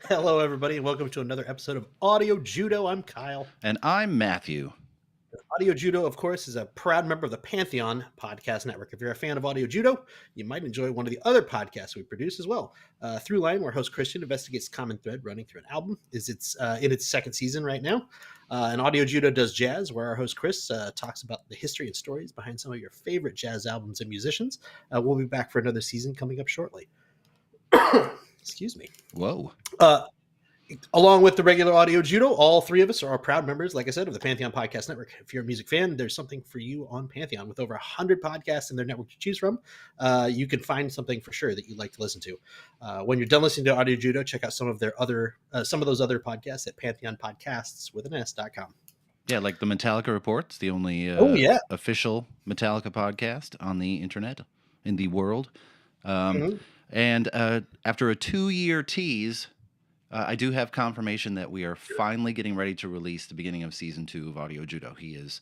Hello, everybody, and welcome to another episode of Audio Judo. I'm Kyle. And I'm Matthew. Audio Judo, of course, is a proud member of the Pantheon Podcast Network. If you're a fan of Audio Judo, you might enjoy one of the other podcasts we produce as well. Through Line, where host Christian investigates common thread running through an album. It's in its second season right now. And Audio Judo does jazz, where our host Chris talks about the history and stories behind some of your favorite jazz albums and musicians. We'll be back for another season coming up shortly. Excuse me. Whoa. Along with the regular Audio Judo, all three of us are proud members, like I said, of the Pantheon Podcast Network. If you're a music fan, there's something for you on Pantheon. With over 100 podcasts in their network to choose from, you can find something for sure that you'd like to listen to. When you're done listening to Audio Judo, check out some of those other podcasts at pantheonpodcasts.com. Yeah, like the Metallica Reports, the only official Metallica podcast on the internet, in the world. And after a 2-year tease, I do have confirmation that we are finally getting ready to release the beginning of season 2 of Audio Judo. He is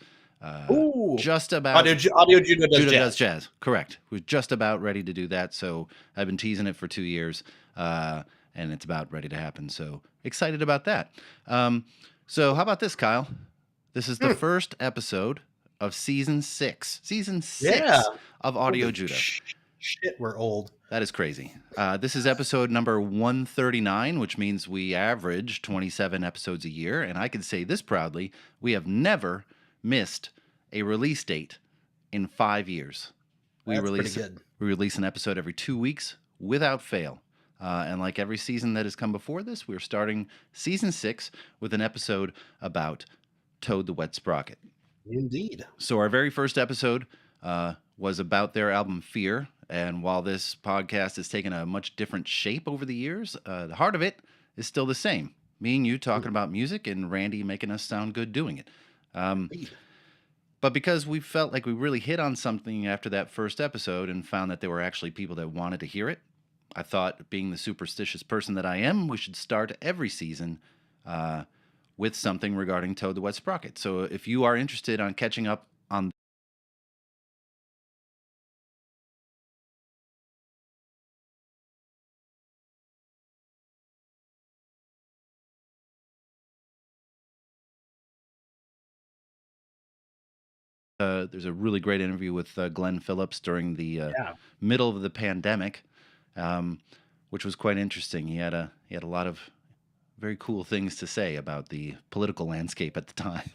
just about... Audio Judo does jazz. Correct. We're just about ready to do that, so I've been teasing it for 2 years, and it's about ready to happen, so excited about that. So how about this, Kyle? This is the first episode of season 6. Season 6 of Audio Judo. Shit, we're old. That is crazy. This is episode number 139, which means we average 27 episodes a year. And I can say this proudly, we have never missed a release date in 5 years. That's pretty good. We release an episode every 2 weeks without fail. And like every season that has come before this, we're starting season 6 with an episode about Toad the Wet Sprocket. Indeed. So our very first episode was about their album Fear. And while this podcast has taken a much different shape over the years, the heart of it is still the same. Me and you talking about music and Randy making us sound good doing it. But because we felt like we really hit on something after that first episode and found that there were actually people that wanted to hear it, I thought, being the superstitious person that I am, we should start every season with something regarding Toad the Wet Sprocket. So if you are interested on catching up on there's a really great interview with Glenn Phillips during the middle of the pandemic, which was quite interesting. He had a lot of very cool things to say about the political landscape at the time.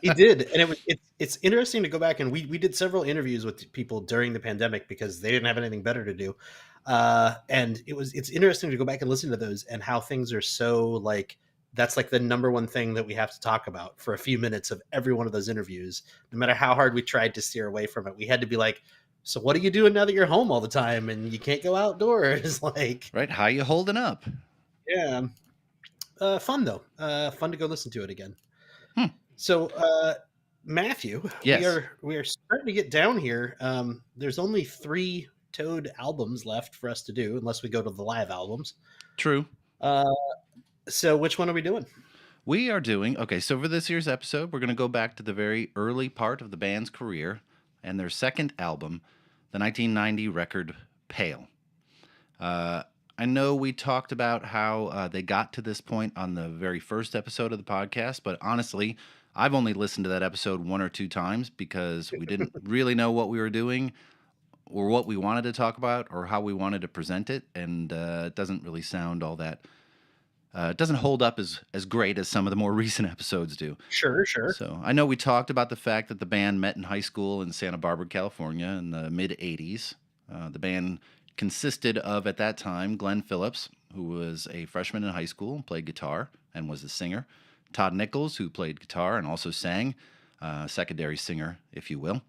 He did, and it's interesting to go back, and we did several interviews with people during the pandemic because they didn't have anything better to do, and it's interesting to go back and listen to those and how things are so like. That's like the number one thing that we have to talk about for a few minutes of every one of those interviews. No matter how hard we tried to steer away from it, we had to be like, so what are you doing now that you're home all the time and you can't go outdoors? Like, right. How you holding up? Yeah. Fun though. Fun to go listen to it again. So, Matthew, yes. we are starting to get down here. There's only 3 Toad albums left for us to do, unless we go to the live albums. True. So which one are we doing? We are doing, okay, so for this year's episode, we're going to go back to the very early part of the band's career and their second album, the 1990 record Pale. I know we talked about how they got to this point on the very first episode of the podcast, but honestly, I've only listened to that episode 1 or 2 times because we didn't really know what we were doing or what we wanted to talk about or how we wanted to present it, and it doesn't really sound all that... it doesn't hold up as great as some of the more recent episodes do. Sure. So I know we talked about the fact that the band met in high school in Santa Barbara, California in the mid-'80s. The band consisted of, at that time, Glenn Phillips, who was a freshman in high school and played guitar and was a singer, Todd Nichols, who played guitar and also sang, secondary singer, if you will,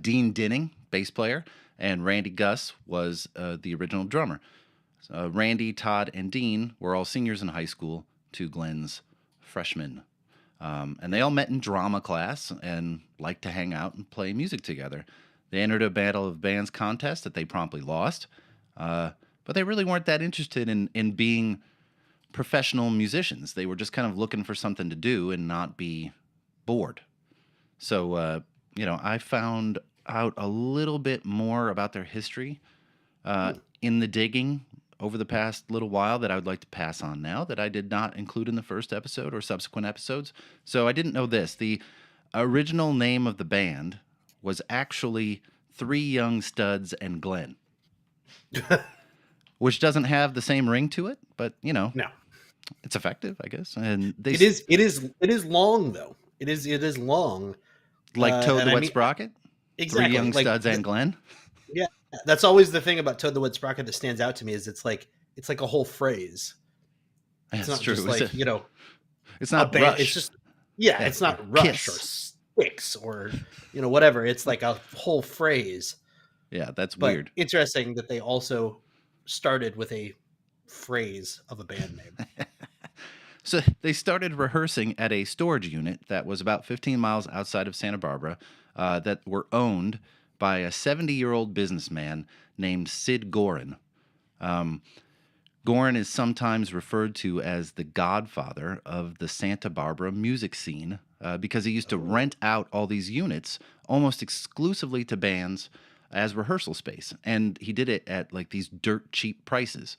Dean Dinning, bass player, and Randy Gus was the original drummer. Randy, Todd, and Dean were all seniors in high school to Glenn's freshmen. And they all met in drama class and liked to hang out and play music together. They entered a Battle of Bands contest that they promptly lost, but they really weren't that interested in being professional musicians. They were just kind of looking for something to do and not be bored. So, I found out a little bit more about their history in the digging over the past little while that I would like to pass on now that I did not include in the first episode or subsequent episodes. So I didn't know this. The original name of the band was actually Three Young Studs and Glenn, which doesn't have the same ring to it, but No. it's effective, I guess. And It is long though. It is long. Like Toad the Wet Sprocket? Exactly. Three Young Studs and Glenn? Yeah. That's always the thing about Toad the Wet Sprocket that stands out to me is it's like a whole phrase. It's not true. just like, it's not a band. Rush. It's just it's not Rush Kiss. or Styx or whatever. It's like a whole phrase. Yeah, that's But weird. interesting that they also started with a phrase of a band name. So they started rehearsing at a storage unit that was about 15 miles outside of Santa Barbara that were owned by a 70-year-old businessman named Sid Gorin. Gorin is sometimes referred to as the godfather of the Santa Barbara music scene because he used to rent out all these units almost exclusively to bands as rehearsal space. And he did it at like these dirt cheap prices.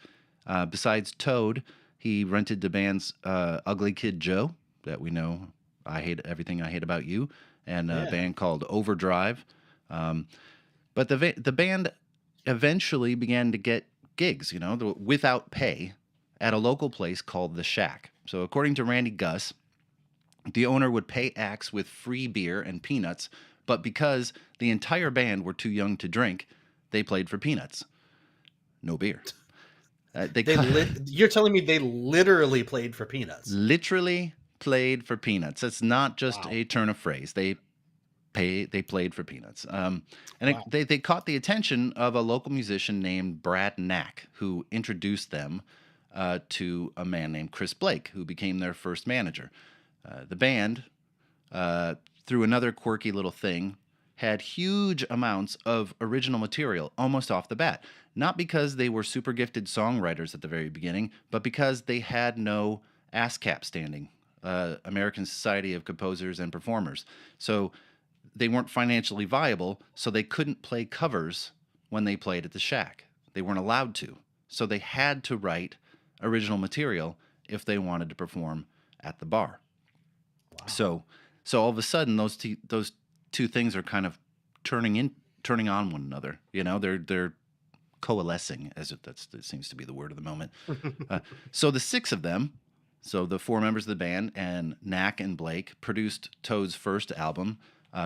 Besides Toad, he rented to bands Ugly Kid Joe, that we know, I Hate Everything I Hate About You, and a band called Overdrive. But the band eventually began to get gigs, without pay at a local place called The Shack. So according to Randy Gus, the owner would pay acts with free beer and peanuts, but because the entire band were too young to drink, they played for peanuts. No beer. You're telling me they literally played for peanuts? Literally played for peanuts. That's not just a turn of phrase. They played for peanuts. They caught the attention of a local musician named Brad Knack, who introduced them to a man named Chris Blake, who became their first manager. The band, through another quirky little thing, had huge amounts of original material almost off the bat. Not because they were super gifted songwriters at the very beginning, but because they had no ASCAP standing, American Society of Composers and Performers. So they weren't financially viable, so they couldn't play covers when they played at the Shack. They weren't allowed to. So they had to write original material if they wanted to perform at the bar. Wow. So all of a sudden, those two things are kind of turning on one another. They're coalescing, that seems to be the word of the moment. So the six of them, so the four members of the band and Knack and Blake, produced Toad's first album,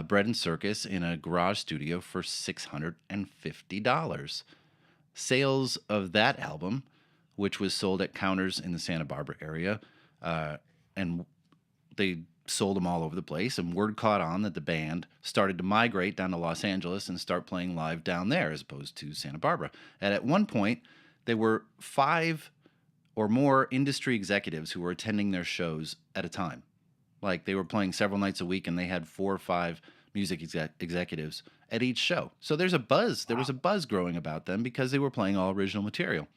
Bread and Circus, in a garage studio for $650. Sales of that album, which was sold at counters in the Santa Barbara area, and they sold them all over the place, and word caught on that the band started to migrate down to Los Angeles and start playing live down there as opposed to Santa Barbara. And at one point, there were 5 or more industry executives who were attending their shows at a time. Like, they were playing several nights a week, and they had 4 or 5 music executives at each show. So there's a buzz. There was a buzz growing about them because they were playing all original material.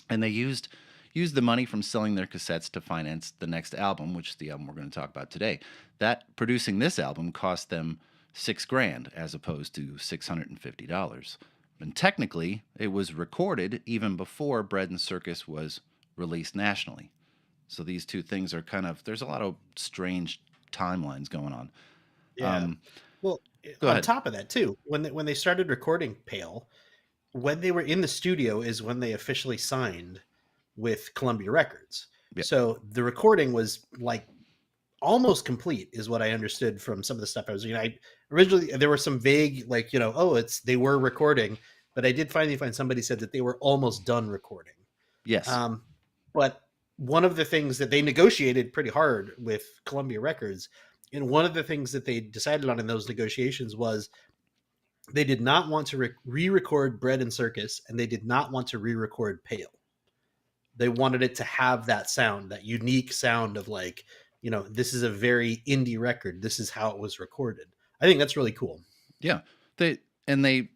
And they used the money from selling their cassettes to finance the next album, which is the album we're going to talk about today. That producing this album cost them $6,000 as opposed to $650. And technically, it was recorded even before Bread and Circus was released nationally. So these two things are there's a lot of strange timelines going on. Yeah. Well, on top of that too, when they started recording Pale, when they were in the studio is when they officially signed with Columbia Records. Yep. So the recording was like almost complete, is what I understood from some of the stuff I was. Originally there were some vague they were recording, but I did finally find somebody said that they were almost done recording. Yes. But one of the things that they negotiated pretty hard with Columbia Records, and one of the things that they decided on in those negotiations was they did not want to re-record Bread and Circus, and they did not want to re-record Pale. They wanted it to have that sound, that unique sound of like, this is a very indie record. This is how it was recorded. I think that's really cool. Yeah. The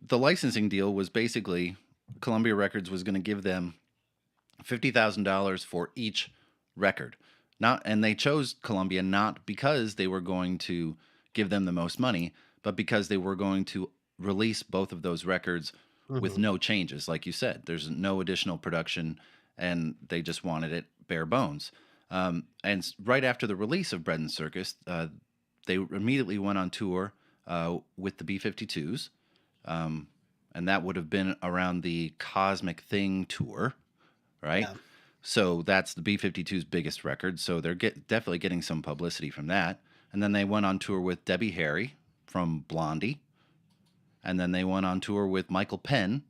licensing deal was basically Columbia Records was going to give them $50,000 for each record. And they chose Columbia not because they were going to give them the most money, but because they were going to release both of those records with no changes. Like you said, there's no additional production, and they just wanted it bare bones. And right after the release of Bread and Circus, they immediately went on tour with the B-52s, and that would have been around the Cosmic Thing tour, right? Yeah. So that's the B-52's biggest record, so they're definitely getting some publicity from that. And then they went on tour with Debbie Harry from Blondie, and then they went on tour with Michael Penn.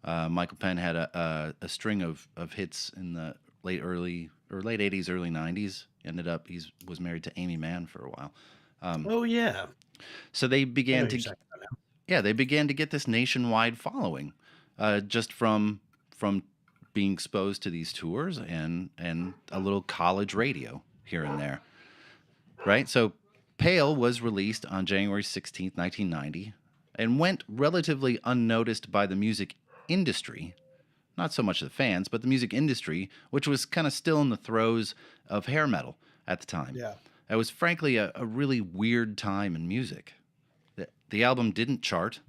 Michael Penn had a string of hits in the late 80s, early 90s. He was married to Amy Mann for a while. Oh yeah. So they began to get this nationwide following, just from being exposed to these tours and a little college radio here and there, right? So Pale was released on January 16th, 1990, and went relatively unnoticed by the music industry. Not so much the fans, but the music industry, which was kind of still in the throes of hair metal at the time. Yeah. It was frankly a really weird time in music. The album didn't chart.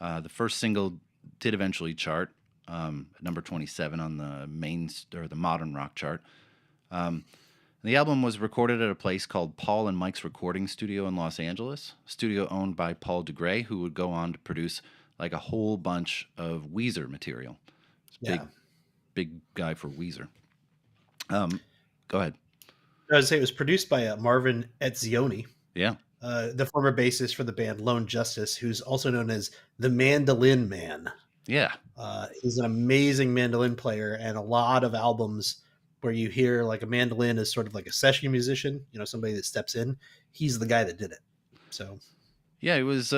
The first single did eventually chart, number 27 on the modern rock chart. The album was recorded at a place called Paul and Mike's Recording Studio in Los Angeles, studio owned by Paul DeGray, who would go on to produce like a whole bunch of Weezer material. Big guy for Weezer. Go ahead. I would say it was produced by Marvin Etzioni. Yeah. The former bassist for the band Lone Justice, who's also known as the Mandolin Man. Yeah. He's an amazing mandolin player, and a lot of albums where you hear like a mandolin is sort of like a session musician, somebody that steps in. He's the guy that did it. So, yeah, it was.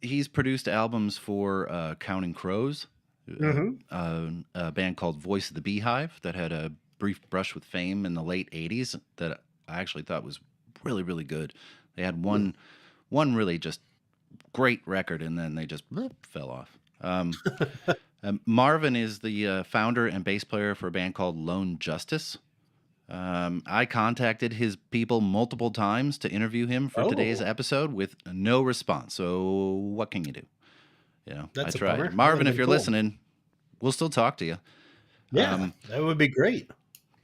He's produced albums for Counting Crows, a band called Voice of the Beehive that had a brief brush with fame in the late '80s that I actually thought was really, really good. They had one really just great record, and then they just fell off. Marvin is the founder and bass player for a band called Lone Justice. I contacted his people multiple times to interview him for today's episode with no response. So what can you do? That's I tried. A bummer. Marvin, if you're listening, we'll still talk to you. Yeah, that would be great.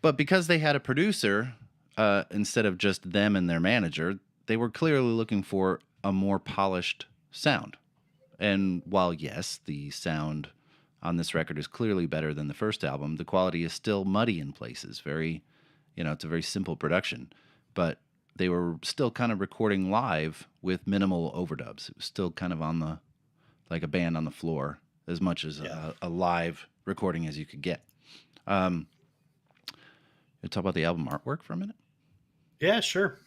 But because they had a producer instead of just them and their manager, they were clearly looking for a more polished sound. And while, yes, the sound on this record is clearly better than the first album, the quality is still muddy in places. It's a very simple production. But they were still kind of recording live with minimal overdubs. It was still kind of like a band on the floor, as much as a live recording as you could get. You talk about the album artwork for a minute? Yeah, sure.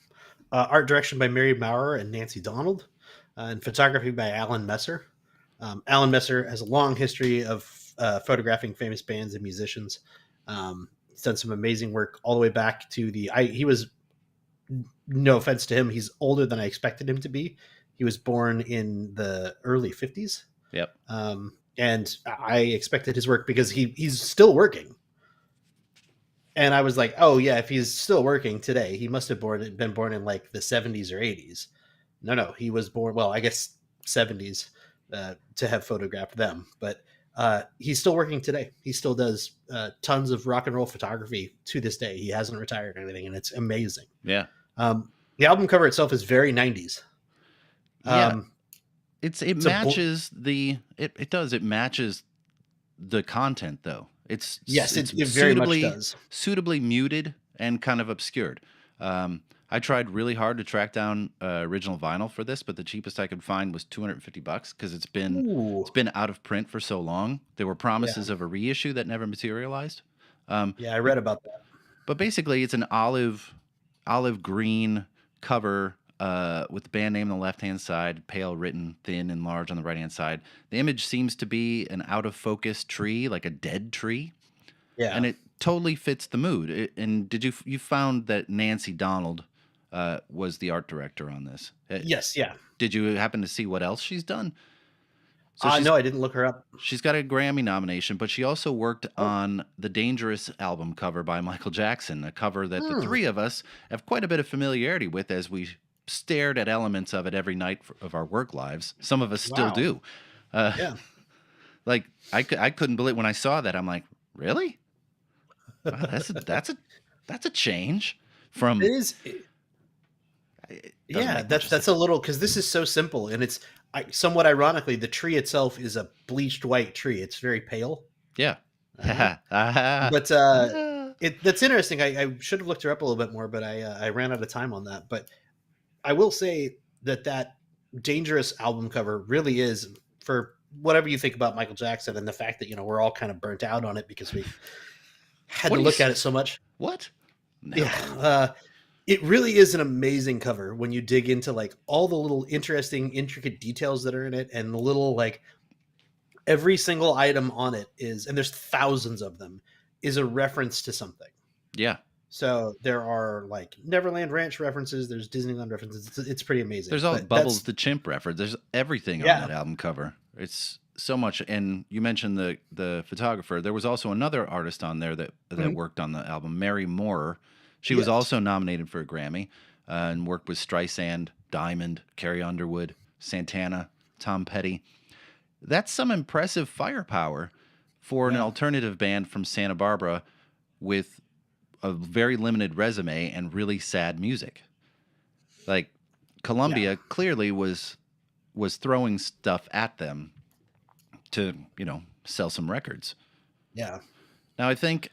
Art direction by Mary Maurer and Nancy Donald. And photography by Alan Messer. Alan Messer has a long history of photographing famous bands and musicians. He's done some amazing work all the way back to he was, no offense to him, he's older than I expected him to be. He was born in the early 50s. Yep. And I expected his work because he's still working. And I was like, oh yeah, if he's still working today, he must have been born in like the 70s or 80s. No, he was born, well, I guess 70s to have photographed them. But he's still working today. He still does tons of rock and roll photography to this day. He hasn't retired or anything, and it's amazing. Yeah. The album cover itself is very 90s. Yeah. It matches it matches the content, though. It very much does. Suitably muted and kind of obscured. I tried really hard to track down original vinyl for this, but the cheapest I could find was $250 because Ooh, it's been out of print for so long. There were yeah, promises of a reissue that never materialized. Um, yeah. I but read about that. but basically, it's an olive green cover with the band name on the left hand side, pale written thin and large on the right hand side. The image seems to be an out of focus tree, like a dead tree, and Yeah. it totally fits the mood. And did you found that Nancy Donald was the art director on this? Yes. Yeah. Did you happen to see what else she's done? So No, I didn't look her up. she's got a Grammy nomination, but she also worked Oh. on the Dangerous album cover by Michael Jackson, a cover that the Hmm. three of us have quite a bit of familiarity with as we stared at elements of it every night of our work lives. Some of us still Wow. do. Uh, Yeah. like I couldn't believe when I saw that. I'm like, really? Wow, that's a change It from. is. It doesn't Yeah, make much that's a sense. little because this is so simple, and it's somewhat ironically the tree itself is a bleached white tree. It's very pale, Yeah. uh, but that's interesting. I should have looked her up a little bit more, but I ran out of time on that. But I will say that dangerous album cover really is for whatever you think about Michael Jackson and the fact that we're all kind of burnt out on it because we had What to do you? look at it so much. What? Yeah, No. it really is an amazing cover when you dig into like all the little interesting, intricate details that are in it, and the little like every single item on it is, and there's thousands of them, is a reference to something. Yeah. So there are like Neverland Ranch references, there's Disneyland references. It's pretty amazing. There's all But Bubbles that's the Chimp reference. There's everything on yeah, that album cover. It's so much. And you mentioned the photographer. There was also another artist on there that mhm, worked on the album, Mary Moorer. She was yes, also nominated for a Grammy and worked with Streisand, Diamond, Carrie Underwood, Santana, Tom Petty. That's some impressive firepower for an yeah, alternative band from Santa Barbara with a very limited resume and really sad music. Like yeah, Columbia clearly was throwing stuff at them to, sell some records. yeah. Now I think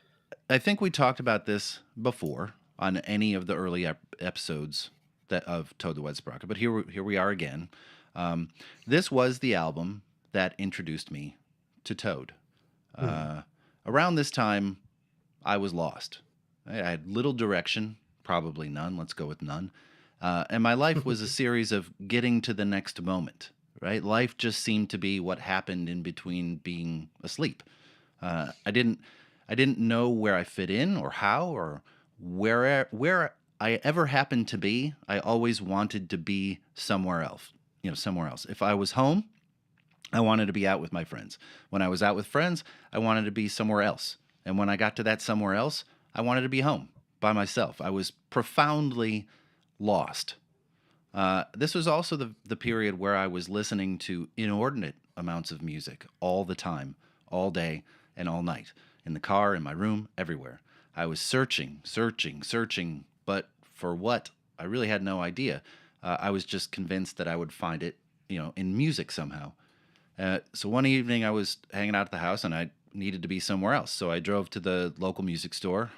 we talked about this before on any of the early episodes that of Toad the Wet Sprocket, but here we are again. Um, this was the album that introduced me to Toad. Hmm. Uh, Around this time, I was lost. I had little direction, probably none. Let's go with none. And my life was a series of getting to the next moment, right? Life just seemed to be what happened in between being asleep. Uh, I didn't I didn't know where I fit in or how or where I ever happened to be. I always wanted to be somewhere else. Somewhere else. If I was home, I wanted to be out with my friends. When I was out with friends, I wanted to be somewhere else. And when I got to that somewhere else, I wanted to be home by myself. I was profoundly lost. This was also the period where I was listening to inordinate amounts of music all the time, all day, and all night, in the car, in my room, everywhere. I was searching, searching, searching, but for what? I really had no idea. I was just convinced that I would find it, in music somehow. So one evening I was hanging out at the house and I needed to be somewhere else. So I drove to the local music store,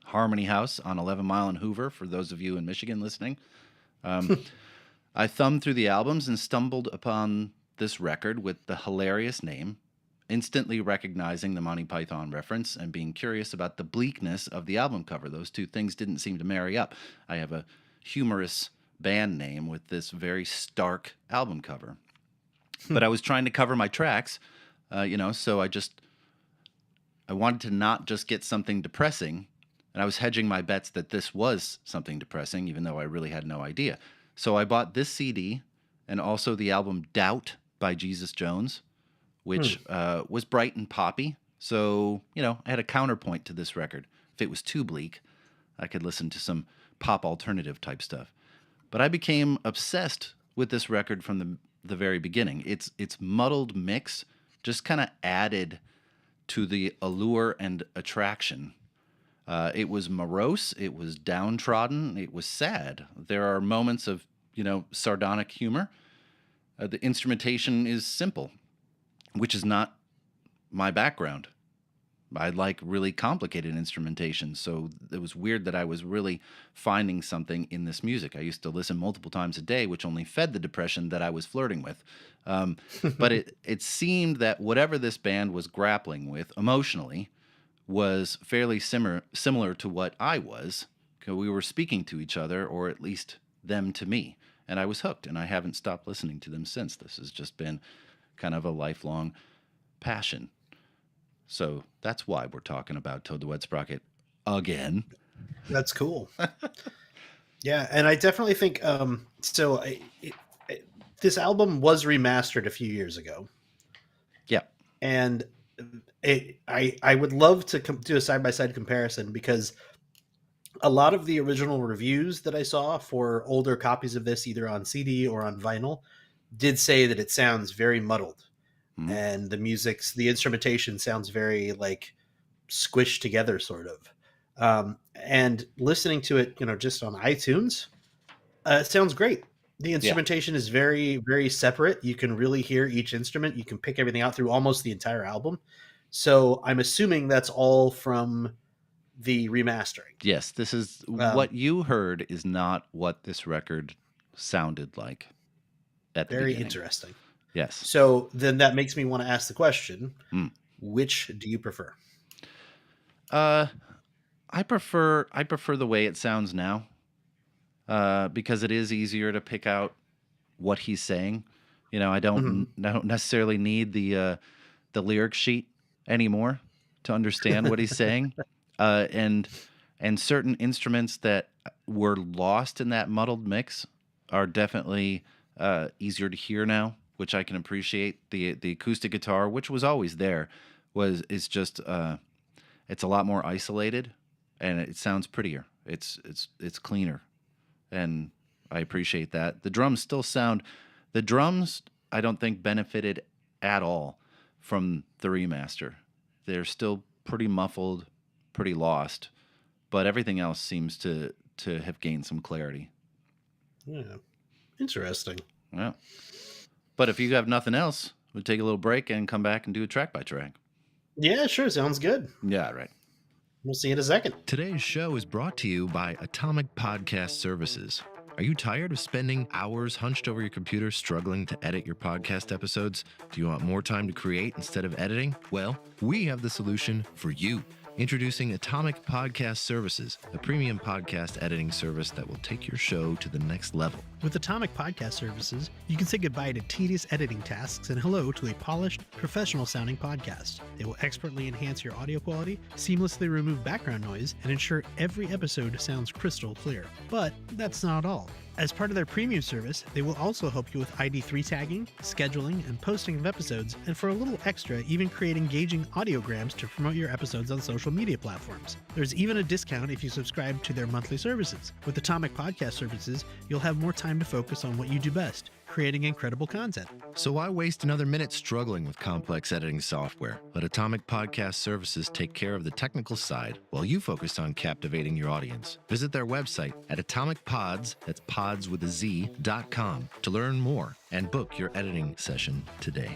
Harmony House on 11 Mile and Hoover, for those of you in Michigan listening. Um, I thumbed through the albums and stumbled upon this record with the hilarious name, instantly recognizing the Monty Python reference and being curious about the bleakness of the album cover. Those two things didn't seem to marry up. I have a humorous band name with this very stark album cover. But I was trying to cover my tracks, so I wanted to not just get something depressing, and I was hedging my bets that this was something depressing, even though I really had no idea. So I bought this CD and also the album Doubt by Jesus Jones, Hmm. which was bright and poppy. So, I had a counterpoint to this record. If it was too bleak, I could listen to some pop alternative type stuff. But I became obsessed with this record from the very beginning. Its muddled mix just kind of added to the allure and attraction. It was morose, it was downtrodden, it was sad. There are moments of, sardonic humor. The instrumentation is simple, which is not my background. I like really complicated instrumentation. So it was weird that I was really finding something in this music. I used to listen multiple times a day, which only fed the depression that I was flirting with. Um, but it seemed that whatever this band was grappling with emotionally was fairly similar to what I was. 'Cause we were speaking to each other, or at least them to me. And I was hooked, and I haven't stopped listening to them since. This has just been kind of a lifelong passion. So that's why we're talking about Toad the Wet Sprocket again. That's cool. Yeah, and I definitely think this album was remastered a few years ago, Yeah. and I would love to do a side by side comparison, because a lot of the original reviews that I saw for older copies of this, either on CD or on vinyl, did say that it sounds very muddled, Mhm. and the instrumentation sounds very like squished together, sort of. And listening to it, just on iTunes, it sounds great. The Yeah. instrumentation is very, very separate. You can really hear each instrument. You can pick everything out through almost the entire album. So I'm assuming that's all from the remastering. Yes, this is Um, what you heard is not what this record sounded like at the Very beginning. interesting. Yes. So then that makes me want to ask the question: Mm. which do you prefer? Uh, I prefer the way it sounds now. Because it is easier to pick out what he's saying. I Hmm. don't necessarily need the lyric sheet anymore to understand what he's saying. And certain instruments that were lost in that muddled mix are definitely easier to hear now, which I can appreciate. The acoustic guitar, which was always there, is just it's a lot more isolated, and it sounds prettier. It's cleaner, and I appreciate that. The drums I don't think benefited at all from the remaster. They're still pretty muffled, pretty lost, but everything else seems to have gained some clarity. Yeah, interesting. Yeah. But if you have nothing else, we'll take a little break and come back and do a track by track. Yeah, sure. Sounds good. Yeah, right. We'll see you in a second. Today's show is brought to you by Atomic Podcast Services. Are you tired of spending hours hunched over your computer struggling to edit your podcast episodes? Do you want more time to create instead of editing? Well, we have the solution for you. Introducing Atomic Podcast Services, a premium podcast editing service that will take your show to the next level. With Atomic Podcast Services, you can say goodbye to tedious editing tasks and hello to a polished, professional-sounding podcast. They will expertly enhance your audio quality, seamlessly remove background noise, and ensure every episode sounds crystal clear. But that's not all. As part of their premium service, they will also help you with ID3 tagging, scheduling, and posting of episodes, and for a little extra, even create engaging audiograms to promote your episodes on social media platforms. There's even a discount if you subscribe to their monthly services. With Atomic Podcast Services, you'll have more time to focus on what you do best, creating incredible content. So why waste another minute struggling with complex editing software? Let Atomic Podcast Services take care of the technical side while you focus on captivating your audience. Visit their website at atomicpods, that's pods with a Z.com, to learn more and book your editing session today.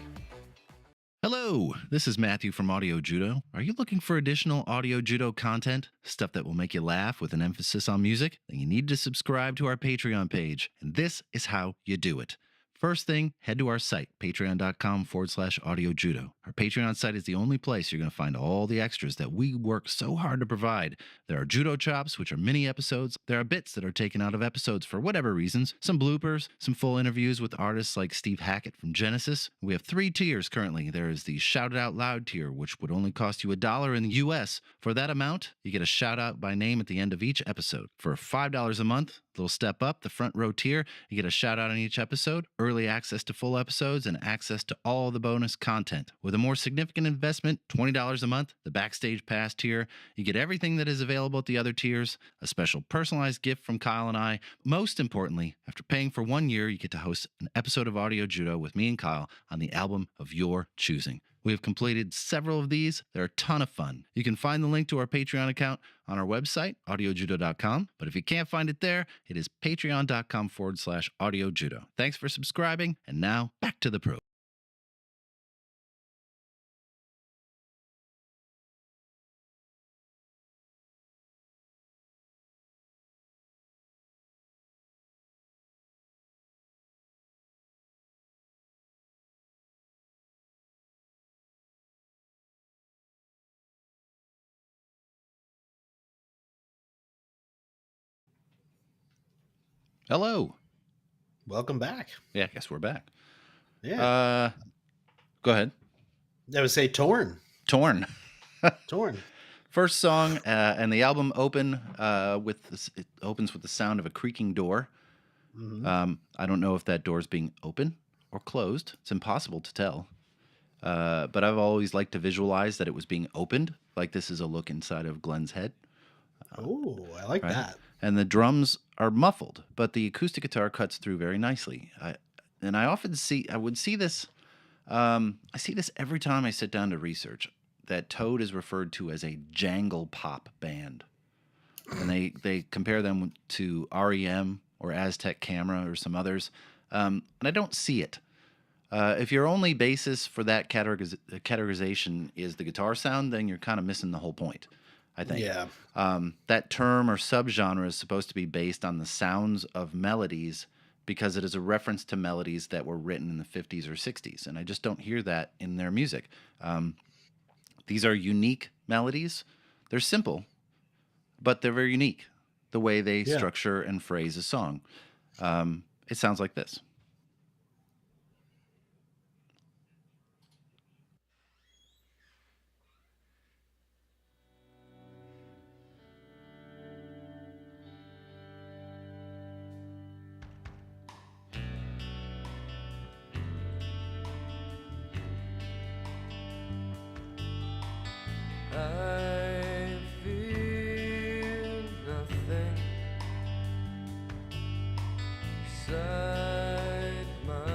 Hello, this is Matthew from Audio Judo. Are you looking for additional Audio Judo content? Stuff that will make you laugh with an emphasis on music? Then you need to subscribe to our Patreon page, and this is how you do it. First thing, head to our site, patreon.com/audiojudo. Our Patreon site is the only place you're going to find all the extras that we work so hard to provide. There are Judo Chops, which are mini episodes. There are bits that are taken out of episodes for whatever reasons. Some bloopers, some full interviews with artists like Steve Hackett from Genesis. We have 3 tiers currently. There is the Shout It Out Loud tier, which would only cost you $1 in the US. For that amount, you get a shout out by name at the end of each episode. For $5 a month, little step up, the front row tier, you get a shout out on each episode, early access to full episodes, and access to all the bonus content. With a more significant investment, $20 a month, the Backstage Pass tier, you get everything that is available at the other tiers, a special personalized gift from Kyle and I. Most importantly, after paying for 1 year, you get to host an episode of Audio Judo with me and Kyle on the album of your choosing. We have completed several of these. They're a ton of fun. You can find the link to our Patreon account on our website, audiojudo.com. But if you can't find it there, it is patreon.com/audiojudo. Thanks for subscribing. And now back to the pro. Hello. Welcome back. Yeah, I guess we're back. Yeah. Go ahead. I would say Torn. Torn. Torn. First song, and the album it opens with the sound of a creaking door. Mhm. I don't know if that door is being open or closed. It's impossible to tell. But I've always liked to visualize that it was being opened, like this is a look inside of Glenn's head. Oh, I like Right? that. And the drums are muffled, but the acoustic guitar cuts through very nicely. I would see this. I see this every time I sit down to research. That Toad is referred to as a jangle pop band, and they compare them to REM or Aztec Camera or some others, and I don't see it. If your only basis for that categorization is the guitar sound, then you're kind of missing the whole point, I think. Yeah. That term or subgenre is supposed to be based on the sounds of melodies because it is a reference to melodies that were written in the 50s or 60s, and I just don't hear that in their music. These are unique melodies. They're simple, but they're very unique, the way they structure and phrase a song. It sounds like this. I feel nothing inside myself.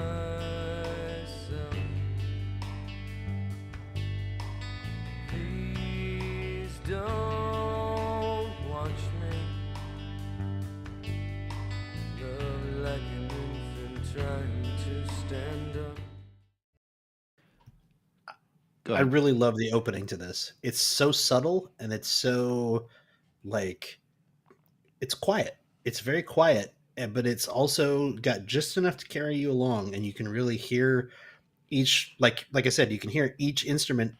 Please don't watch me. Love like an infant trying to stand up. Go I ahead. really love the opening to this. It's so subtle and it's so it's quiet. It's very quiet, but it's also got just enough to carry you along, and you can really hear each like I said, you can hear each instrument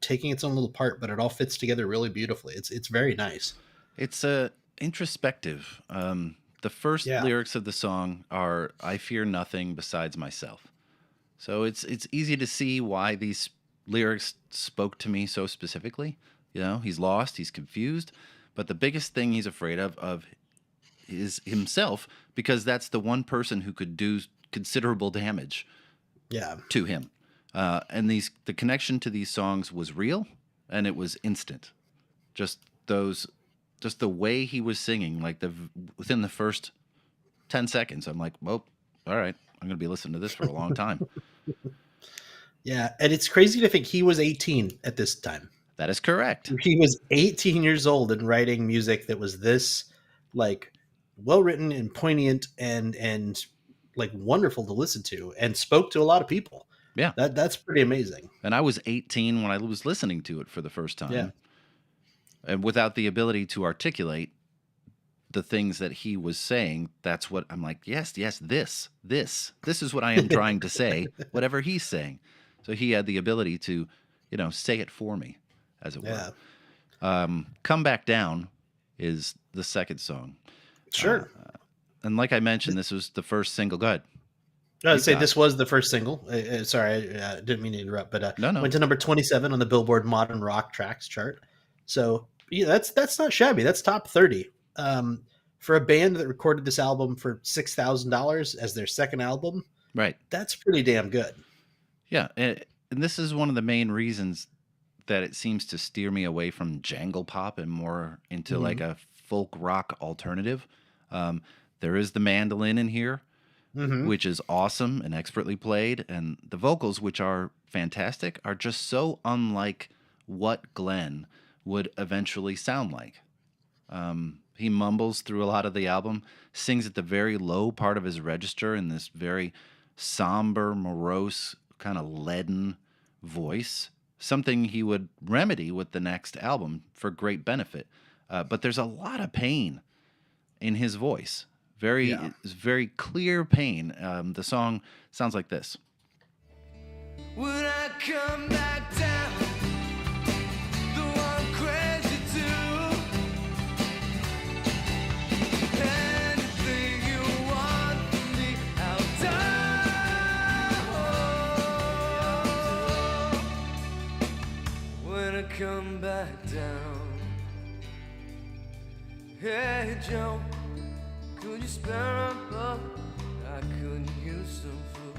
taking its own little part, but it all fits together really beautifully. It's very nice. It's introspective. The first Yeah. lyrics of the song are "I fear nothing besides myself," so it's easy to see why these lyrics spoke to me so specifically. You know, he's lost, he's confused, but the biggest thing he's afraid of is himself, because that's the one person who could do considerable damage Yeah. to him. And the connection to these songs was real, and it was instant. Just the way he was singing, like within the first 10 seconds, I'm like, well, all right, I'm going to be listening to this for a long time. Yeah, and it's crazy to think he was 18 at this time. That is correct. He was 18 years old and writing music that was this well written and poignant and wonderful to listen to, and spoke to a lot of people. Yeah. That's pretty amazing. And I was 18 when I was listening to it for the first time. Yeah. And without the ability to articulate the things that he was saying, that's what I'm like, yes, this is what I am trying to say, whatever he's saying. So he had the ability to, say it for me, as it were. Yeah. Come Back Down is the second song. Sure. And like I mentioned, this was the first single. Go ahead. I would say this was the first single. Sorry, I didn't mean to interrupt, but No. went to number 27 on the Billboard Modern Rock Tracks chart. So yeah, that's not shabby. That's top 30. For a band that recorded this album for $6,000 as their second album, Right. that's pretty damn good. Yeah, and this is one of the main reasons that it seems to steer me away from jangle pop and more into like a folk rock alternative. There is the mandolin in here, which is awesome and expertly played, and the vocals, which are fantastic, are just so unlike what Glenn would eventually sound like. He mumbles through a lot of the album, sings at the very low part of his register in this very somber, morose, kind of leaden voice, something he would remedy with the next album for great benefit. But there's a lot of pain in his voice. Very clear pain. The song sounds like this. Would I come back down? The one crazy too. Anything you upside down. Hey Joe, could you spare a buck? I could use some food.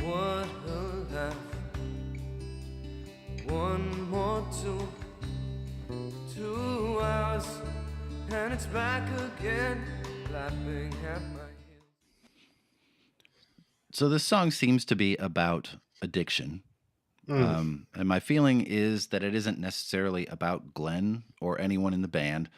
What a laugh. One more 2 hours, and it's back again, laughing at my heels. So this song seems to be about addiction. And my feeling is that it isn't necessarily about Glenn or anyone in the band,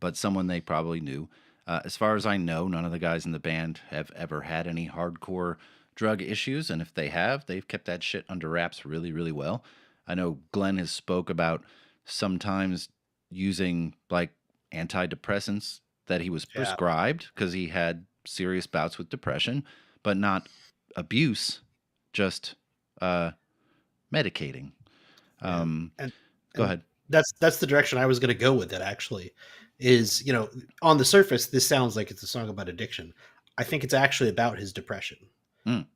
but someone they probably knew. As far as I know, none of the guys in the band have ever had any hardcore drug issues, and if they have, they've kept that shit under wraps really, really well. I know Glenn has spoke about sometimes using like antidepressants that he was prescribed because he had serious bouts with depression, but not abuse, just medicating. And Go ahead. That's the direction I was going to go with it. Actually, is on the surface this sounds like it's a song about addiction. I think it's actually about his depression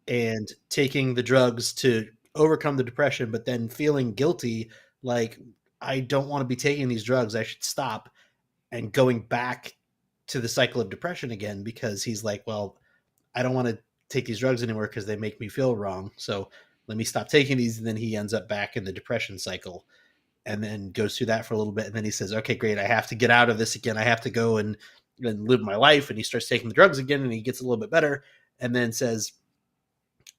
and taking the drugs to overcome the depression, but then feeling guilty, like I don't want to be taking these drugs. I should stop, and going back to the cycle of depression again because he's like, well, I don't want to take these drugs anymore because they make me feel wrong. So let me stop taking these. And then he ends up back in the depression cycle and then goes through that for a little bit. And then he says, okay, great. I have to get out of this again. I have to go and live my life. And he starts taking the drugs again and he gets a little bit better and then says,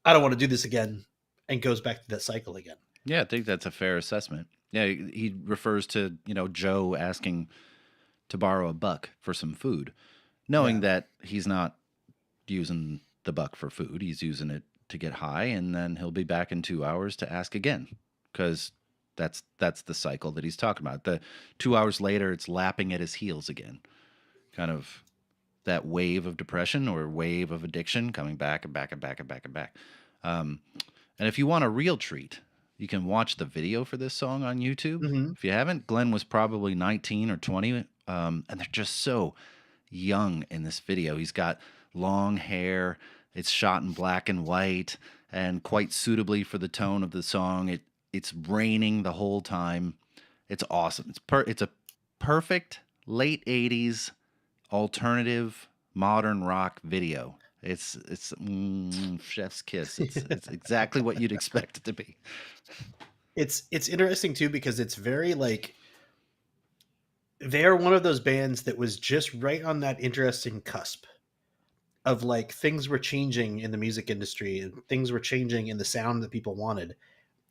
I don't want to do this again, and goes back to that cycle again. Yeah, I think that's a fair assessment. Yeah, he refers to, Joe asking to borrow a buck for some food, knowing that he's not using the buck for food. He's using it to get high, and then he'll be back in 2 hours to ask again, because that's the cycle that he's talking about. The 2 hours later, it's lapping at his heels again, kind of that wave of depression or wave of addiction coming back and back and back and back and back. And if you want a real treat, you can watch the video for this song on YouTube. Mm-hmm. If you haven't, Glenn was probably 19 or 20, and they're just so young in this video. He's got long hair. It's shot in black and white, and quite suitably for the tone of the song. It's raining the whole time. It's awesome. It's a perfect late 80s alternative modern rock video. It's chef's kiss. It's exactly what you'd expect it to be. It's interesting too because it's very like they're one of those bands that was just right on that interesting cusp of like things were changing in the music industry and things were changing in the sound that people wanted,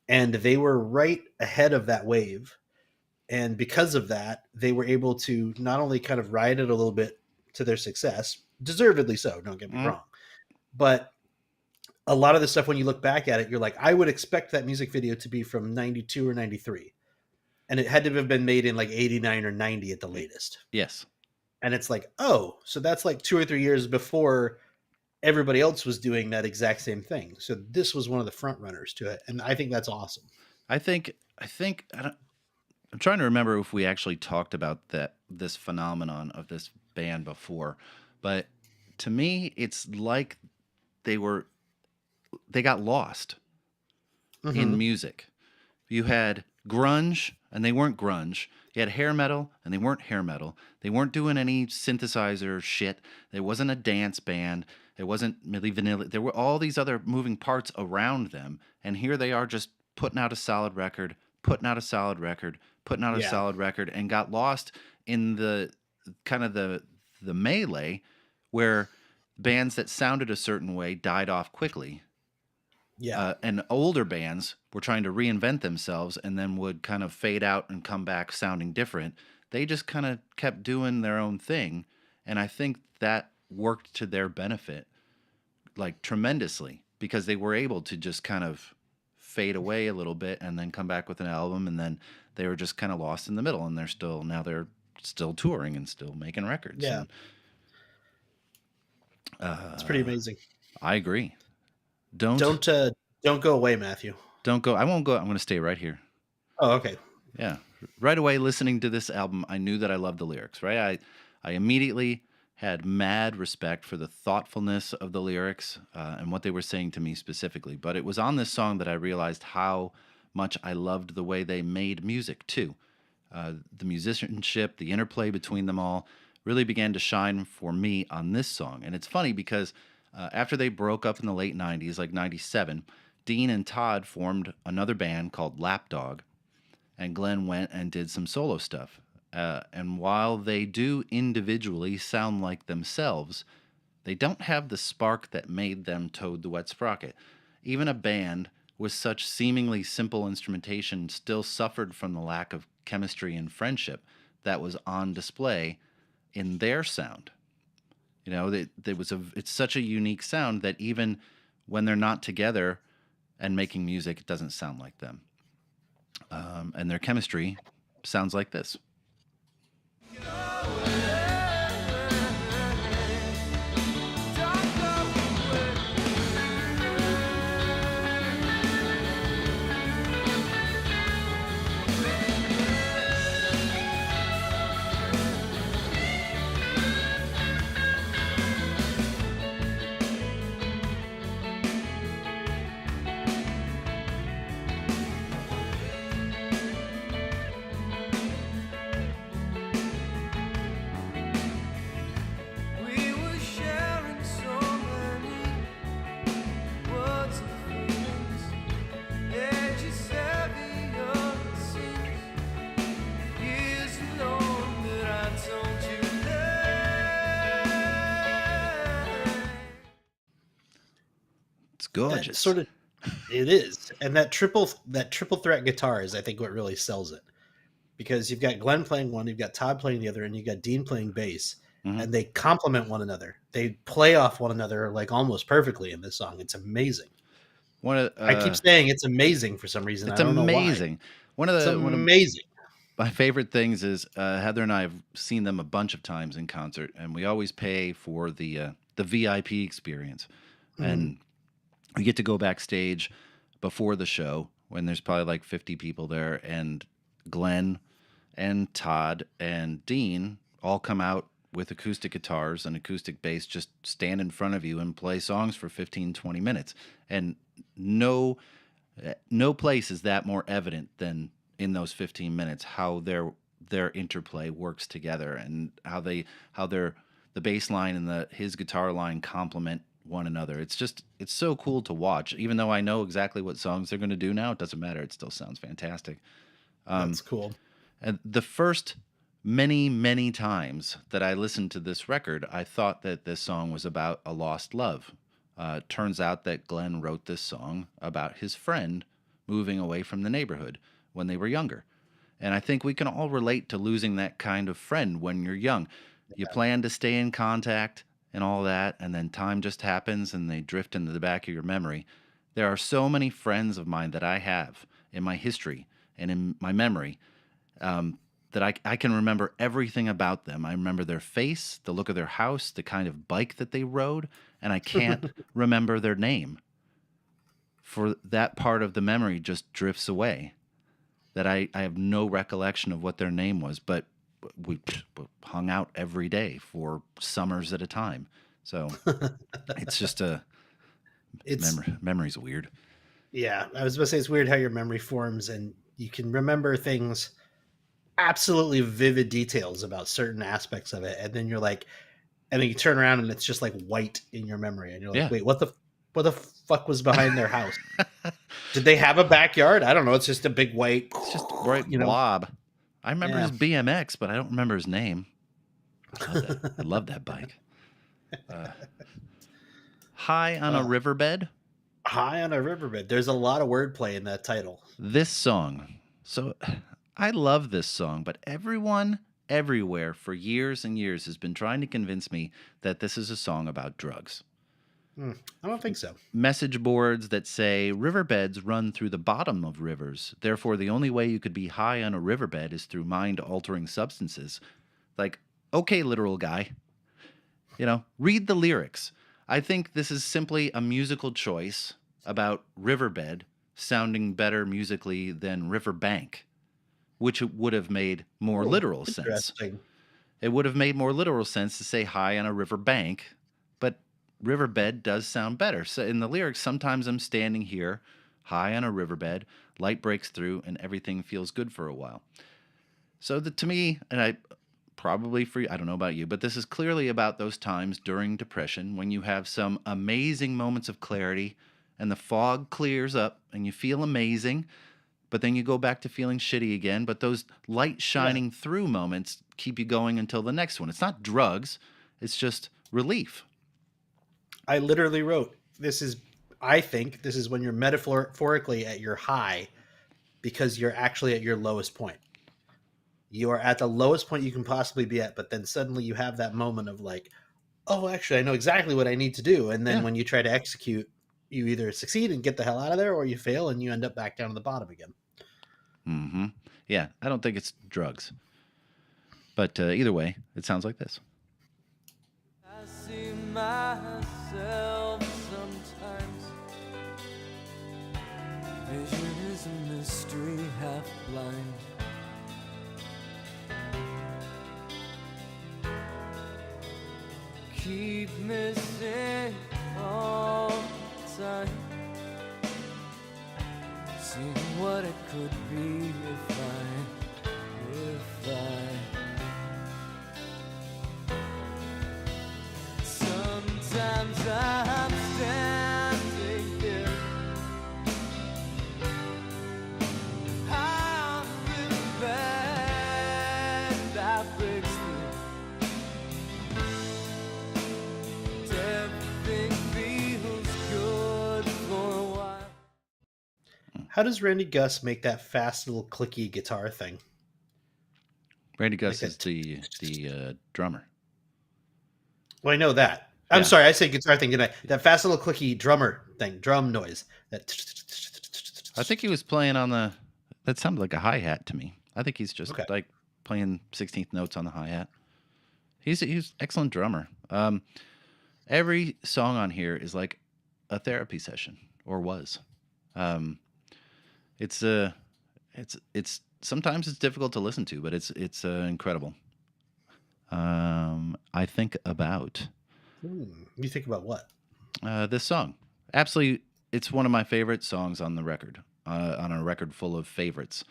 and they were right ahead of that wave. And because of that, they were able to not only kind of ride it a little bit to their success, deservedly so, don't get me wrong, but a lot of the stuff, when you look back at it, you're like, I would expect that music video to be from 92 or 93. And it had to have been made in like 89 or 90 at the latest. Yes. And it's like, oh, so that's like 2 or 3 years before everybody else was doing that exact same thing. So this was one of the front runners to it. And I think that's awesome. I'm trying to remember if we actually talked about this phenomenon of this band before, but to me, it's like they got lost in music. You had grunge, and they weren't grunge. You had hair metal, and they weren't hair metal. They weren't doing any synthesizer shit. There wasn't a dance band. It wasn't Milli Vanilli. There were all these other moving parts around them, and here they are just putting out a solid record, putting out a solid record, putting out a solid record, and got lost in the kind of the melee where bands that sounded a certain way died off quickly. Yeah. And older bands were trying to reinvent themselves and then would kind of fade out and come back sounding different. They just kind of kept doing their own thing. And I think that worked to their benefit, like tremendously, because they were able to just kind of fade away a little bit and then come back with an album. And then they were just kind of lost in the middle, and they're still touring and still making records. Yeah. It's pretty amazing. I agree. Don't go away, Matthew. Don't go. I won't go. I'm going to stay right here. Oh, okay. Yeah. Right away, listening to this album, I knew that I loved the lyrics, right? I immediately had mad respect for the thoughtfulness of the lyrics and what they were saying to me specifically. But it was on this song that I realized how much I loved the way they made music too. The musicianship, the interplay between them all really began to shine for me on this song. And it's funny because after they broke up in the late 90s, like 97, Dean and Todd formed another band called Lapdog, and Glenn went and did some solo stuff. And while they do individually sound like themselves, they don't have the spark that made them Toad the Wet Sprocket. Even a band with such seemingly simple instrumentation still suffered from the lack of chemistry and friendship that was on display in their sound. You know, it's such a unique sound that even when they're not together and making music, it doesn't sound like them. And their chemistry sounds like this. We were sharing so many words and feelings. Edges heavy on it seems. Years alone that I told you that. It's That gorgeous. sort of, it is, and that triple threat guitar is, I think, what really sells it, because you've got Glenn playing one, you've got Todd playing the other, and you've got Dean playing bass, Mhm. and they complement one another. They play off one another like almost perfectly in this song. It's amazing. One of I keep saying it's amazing for some reason. it's I don't know why. amazing. One of It's my amazing. favorite things is Heather and I have seen them a bunch of times in concert, and we always pay for the VIP experience, and we get to go backstage before the show when there's probably like 50 people there, and Glenn and Todd and Dean all come out with acoustic guitars and acoustic bass, just stand in front of you and play songs for 15, 20 minutes. And no place is that more evident than in those 15 minutes how their interplay works together, and how the bass line and his guitar line complement one another. It's so cool to watch. Even though I know exactly what songs they're going to do now, it doesn't matter. It still sounds fantastic. That's cool. And the first many times that I listened to this record, I thought that this song was about a lost love. Turns out that Glenn wrote this song about his friend moving away from the neighborhood when they were younger. And I think we can all relate to losing that kind of friend when you're young. You plan to stay in contact and all that, and then time just happens and they drift into the back of your memory. There are so many friends of mine that I have in my history and in my memory that I can remember everything about them. I remember their face, the look of their house, the kind of bike that they rode, and I can't remember their name. For that part of the memory just drifts away. That I have no recollection of what their name was, but we hung out every day for summers at a time. So it's just memory's weird. Yeah, I was about to say, it's weird how your memory forms, and you can remember things, absolutely vivid details about certain aspects of it, and then you're like, and then you turn around and it's just like white in your memory, and you're like, Yeah. wait, what the fuck was behind their house? Did they have a backyard? I don't know. It's just a big white. It's just a bright blob. I remember his BMX, but I don't remember his name. I love that bike. High on a Riverbed. High on a Riverbed. There's a lot of wordplay in that title. This song. So I love this song, but everyone everywhere for years and years has been trying to convince me that this is a song about drugs. I don't think so. Message boards that say riverbeds run through the bottom of rivers. Therefore, the only way you could be high on a riverbed is through mind-altering substances. Like, okay, literal guy. Read the lyrics. I think this is simply a musical choice about riverbed sounding better musically than riverbank, which would have made more literal sense. Interesting. It would have made more literal sense to say high on a riverbank, but riverbed does sound better. So in the lyrics, sometimes I'm standing here high on a riverbed, light breaks through, and everything feels good for a while. So to me, and I probably for you, I don't know about you, but this is clearly about those times during depression when you have some amazing moments of clarity and the fog clears up and you feel amazing, but then you go back to feeling shitty again. But those light shining through moments keep you going until the next one. It's not drugs, it's just relief. I literally wrote, I think this is when you're metaphorically at your high because you're actually at your lowest point. You are at the lowest point you can possibly be at, but then suddenly you have that moment of like, oh, actually, I know exactly what I need to do. And then when you try to execute, you either succeed and get the hell out of there, or you fail and you end up back down to the bottom again. Mm-hmm. Yeah, I don't think it's drugs. But either way, it sounds like this. I see myself sometimes. Vision is a mystery, half blind. Keep missing all the time. Seeing what it could be if sometimes I'm standing here high on the bed that breaks through. Everything feels good for a while. How does Randy Gus make that fast little clicky guitar thing? Randy Gus is the drummer. Well, I know that. I'm sorry, I said guitar thing, didn't I? That fast little clicky drummer thing, drum noise. That. I think he was playing on the. That sounded like a hi-hat to me. I think he's just like playing 16th notes on the hi-hat. He's an excellent drummer. Every song on here is like a therapy session, or was. It's sometimes it's difficult to listen to, but it's incredible. I think about. You think about what? This song. Absolutely, it's one of my favorite songs on the record. On a record full of favorites.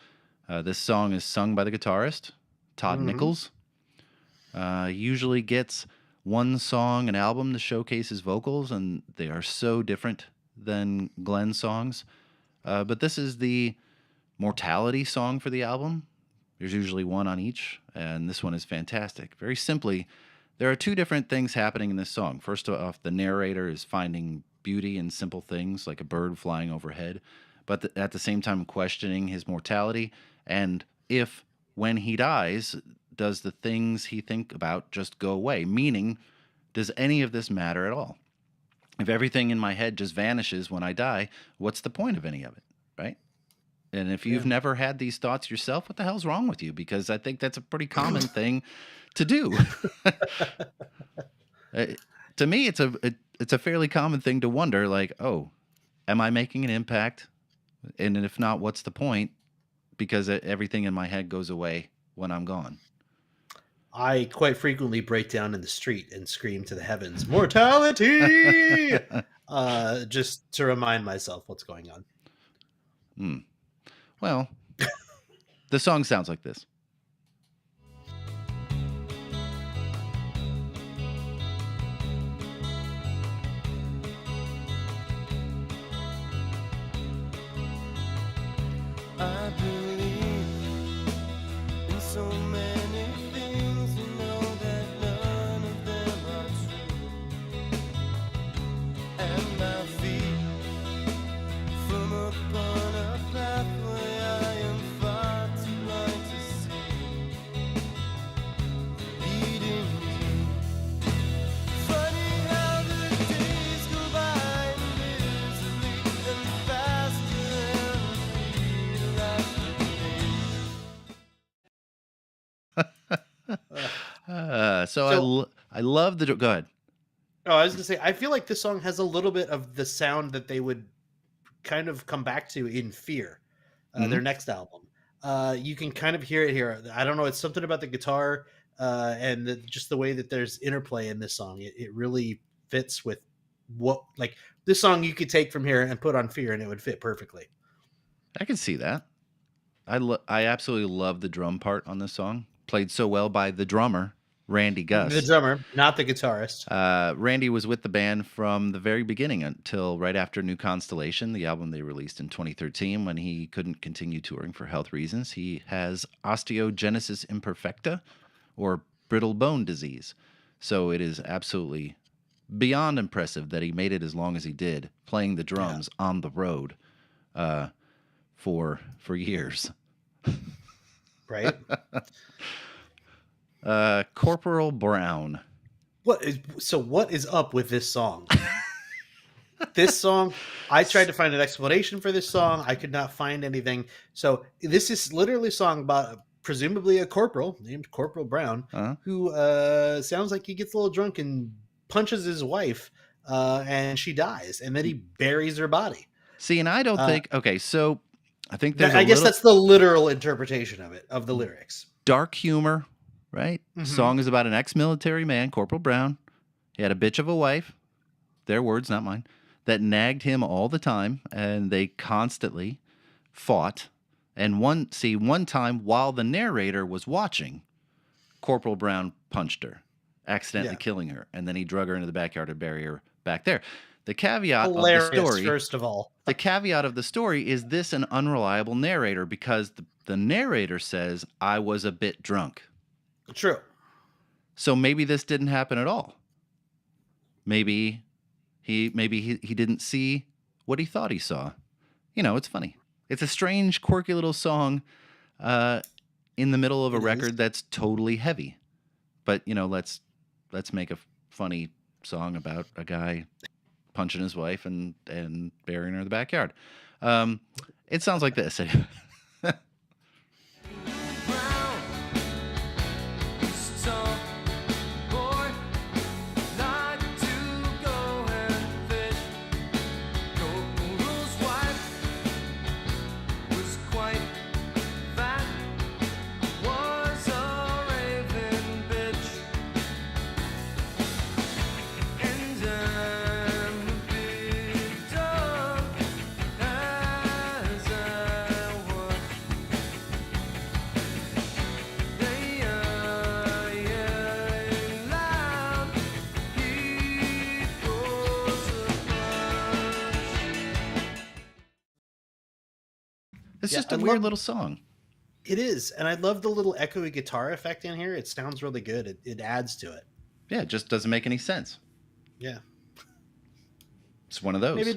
This song is sung by the guitarist Todd Nichols. Usually gets one song an album to showcase his vocals, and they are so different than Glenn's songs. But this is the Mortality song for the album. There's usually one on each, and this one is fantastic. Very simply, there are two different things happening in this song. First off, the narrator is finding beauty in simple things like a bird flying overhead, but at the same time questioning his mortality, and if, when he dies, does the things he think about just go away? Meaning, does any of this matter at all? If everything in my head just vanishes when I die, what's the point of any of it, right? And if you've never had these thoughts yourself, what the hell's wrong with you? Because I think that's a pretty common thing to do. To me, it's a fairly common thing to wonder, like, oh, am I making an impact? And if not, what's the point? Because everything in my head goes away when I'm gone. I quite frequently break down in the street and scream to the heavens, "Mortality!" Just to remind myself what's going on. Well, the song sounds like this. I believe in so many things, you know that none of them are true. And my feet from upon a pathway I am far too blind to see, leading you. Funny how the days go by miserably and faster I love the. Go ahead. Oh, I was gonna say, I feel like this song has a little bit of the sound that they would kind of come back to in Fear, their next album. You can kind of hear it here. I don't know. It's something about the guitar and just the way that there's interplay in this song. It really fits with what, like, this song you could take from here and put on Fear and it would fit perfectly. I can see that. I absolutely love the drum part on this song. Played so well by the drummer, Randy Gus. The drummer, not the guitarist. Randy was with the band from the very beginning until right after New Constellation, the album they released in 2013, when he couldn't continue touring for health reasons. He has osteogenesis imperfecta, or brittle bone disease. So it is absolutely beyond impressive that he made it as long as he did, playing the drums on the road for years. Right? Corporal Brown. What is up with this song? This song, I tried to find an explanation for this song. I could not find anything. So this is literally a song about presumably a corporal named Corporal Brown, who sounds like he gets a little drunk and punches his wife, and she dies, and then he buries her body. See, and I don't think. Okay, so I think there's. I guess that's the literal interpretation of it, of the lyrics. Dark humor, right? Mm-hmm. Song is about an ex-military man, Corporal Brown. He had a bitch of a wife. Their words, not mine. That nagged him all the time, and they constantly fought. And one time while the narrator was watching, Corporal Brown punched her, accidentally killing her, and then he drug her into the backyard to bury her back there. The caveat of the story, first of all, the caveat of the story is this: an unreliable narrator, because the narrator says, "I was a bit drunk." True. So maybe this didn't happen at all. Maybe he didn't see what he thought he saw. You know, it's funny. It's a strange, quirky little song in the middle of a record that's totally heavy. But, you know, let's make a funny song about a guy punching his wife and burying her in the backyard. It sounds like this. It's just a weird little song. It is. And I love the little echoey guitar effect in here. It sounds really good. It adds to it. Yeah, it just doesn't make any sense. Yeah. It's one of those. Maybe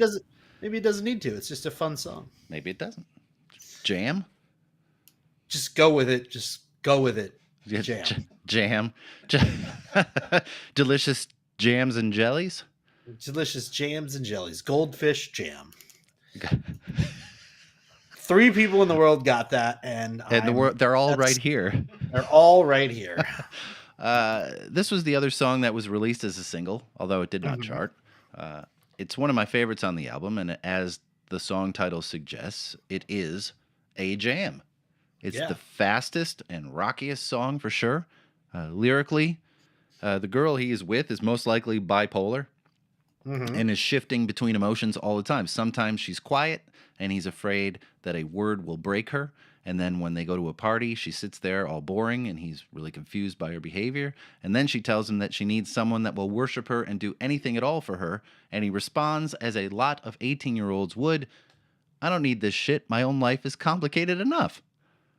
it doesn't need to. It's just a fun song. Maybe it doesn't. Jam? Just go with it. Just go with it. Jam. Delicious jams and jellies? Delicious jams and jellies. Goldfish jam. 3 people in the world got that, and they're all right here. They're all right here. This was the other song that was released as a single, although it did not chart. It's one of my favorites on the album, and as the song title suggests, it is a jam. It's the fastest and rockiest song for sure. Lyrically, the girl he is with is most likely bipolar and is shifting between emotions all the time. Sometimes she's quiet, and he's afraid that a word will break her. And then when they go to a party, she sits there all boring, and he's really confused by her behavior. And then she tells him that she needs someone that will worship her and do anything at all for her. And he responds, as a lot of 18-year-olds would, "I don't need this shit. My own life is complicated enough."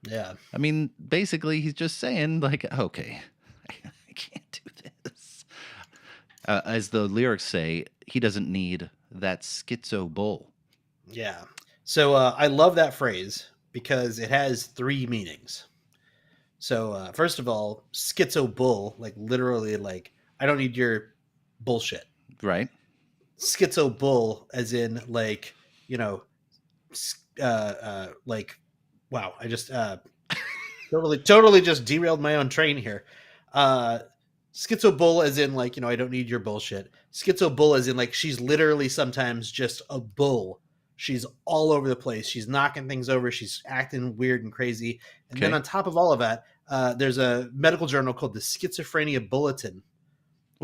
Yeah. I mean, basically, he's just saying, like, okay, I can't do this. As the lyrics say, he doesn't need that schizo bull. Yeah. So I love that phrase because it has 3 meanings. So first of all, schizo bull, like literally, like, I don't need your bullshit. Right. Schizo bull, as in, like, you know, like, wow, I just totally just derailed my own train here. Schizo bull, as in, like, you know, I don't need your bullshit. Schizo bull, as in, like, she's literally sometimes just a bull. She's all over the place. She's knocking things over. She's acting weird and crazy. And then on top of all of that, there's a medical journal called the Schizophrenia Bulletin,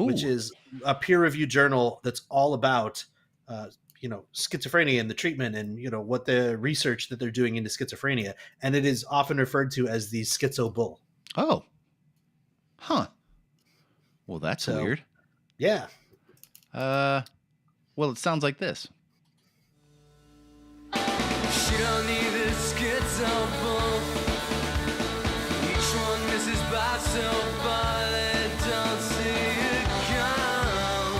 which Ooh. is a peer-reviewed journal that's all about schizophrenia and the treatment and what the research that they're doing into schizophrenia, and it is often referred to as the schizo bull. Oh. Huh. Well, that's So, weird. Yeah. Well, it sounds like this. She don't need a schizo bull. Each one misses by so far they don't see it come.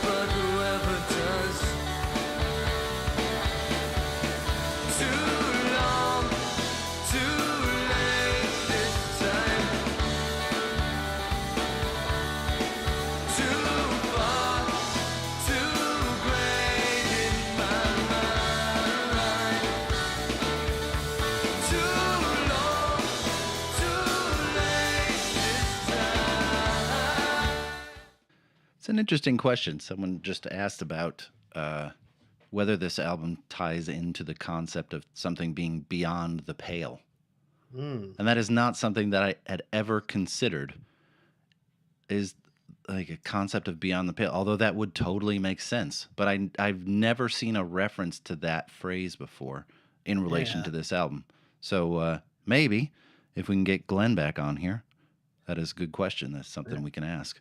But whoever does, too long, too late this time. Too far, too great in my mind. Too long, too late this time. It's an interesting question. Someone just asked about whether this album ties into the concept of something being beyond the pale. And that is not something that I had ever considered, is like a concept of beyond the pale, although that would totally make sense. But I've never seen a reference to that phrase before in relation to this album. So maybe if we can get Glenn back on here, that is a good question. That's something we can ask.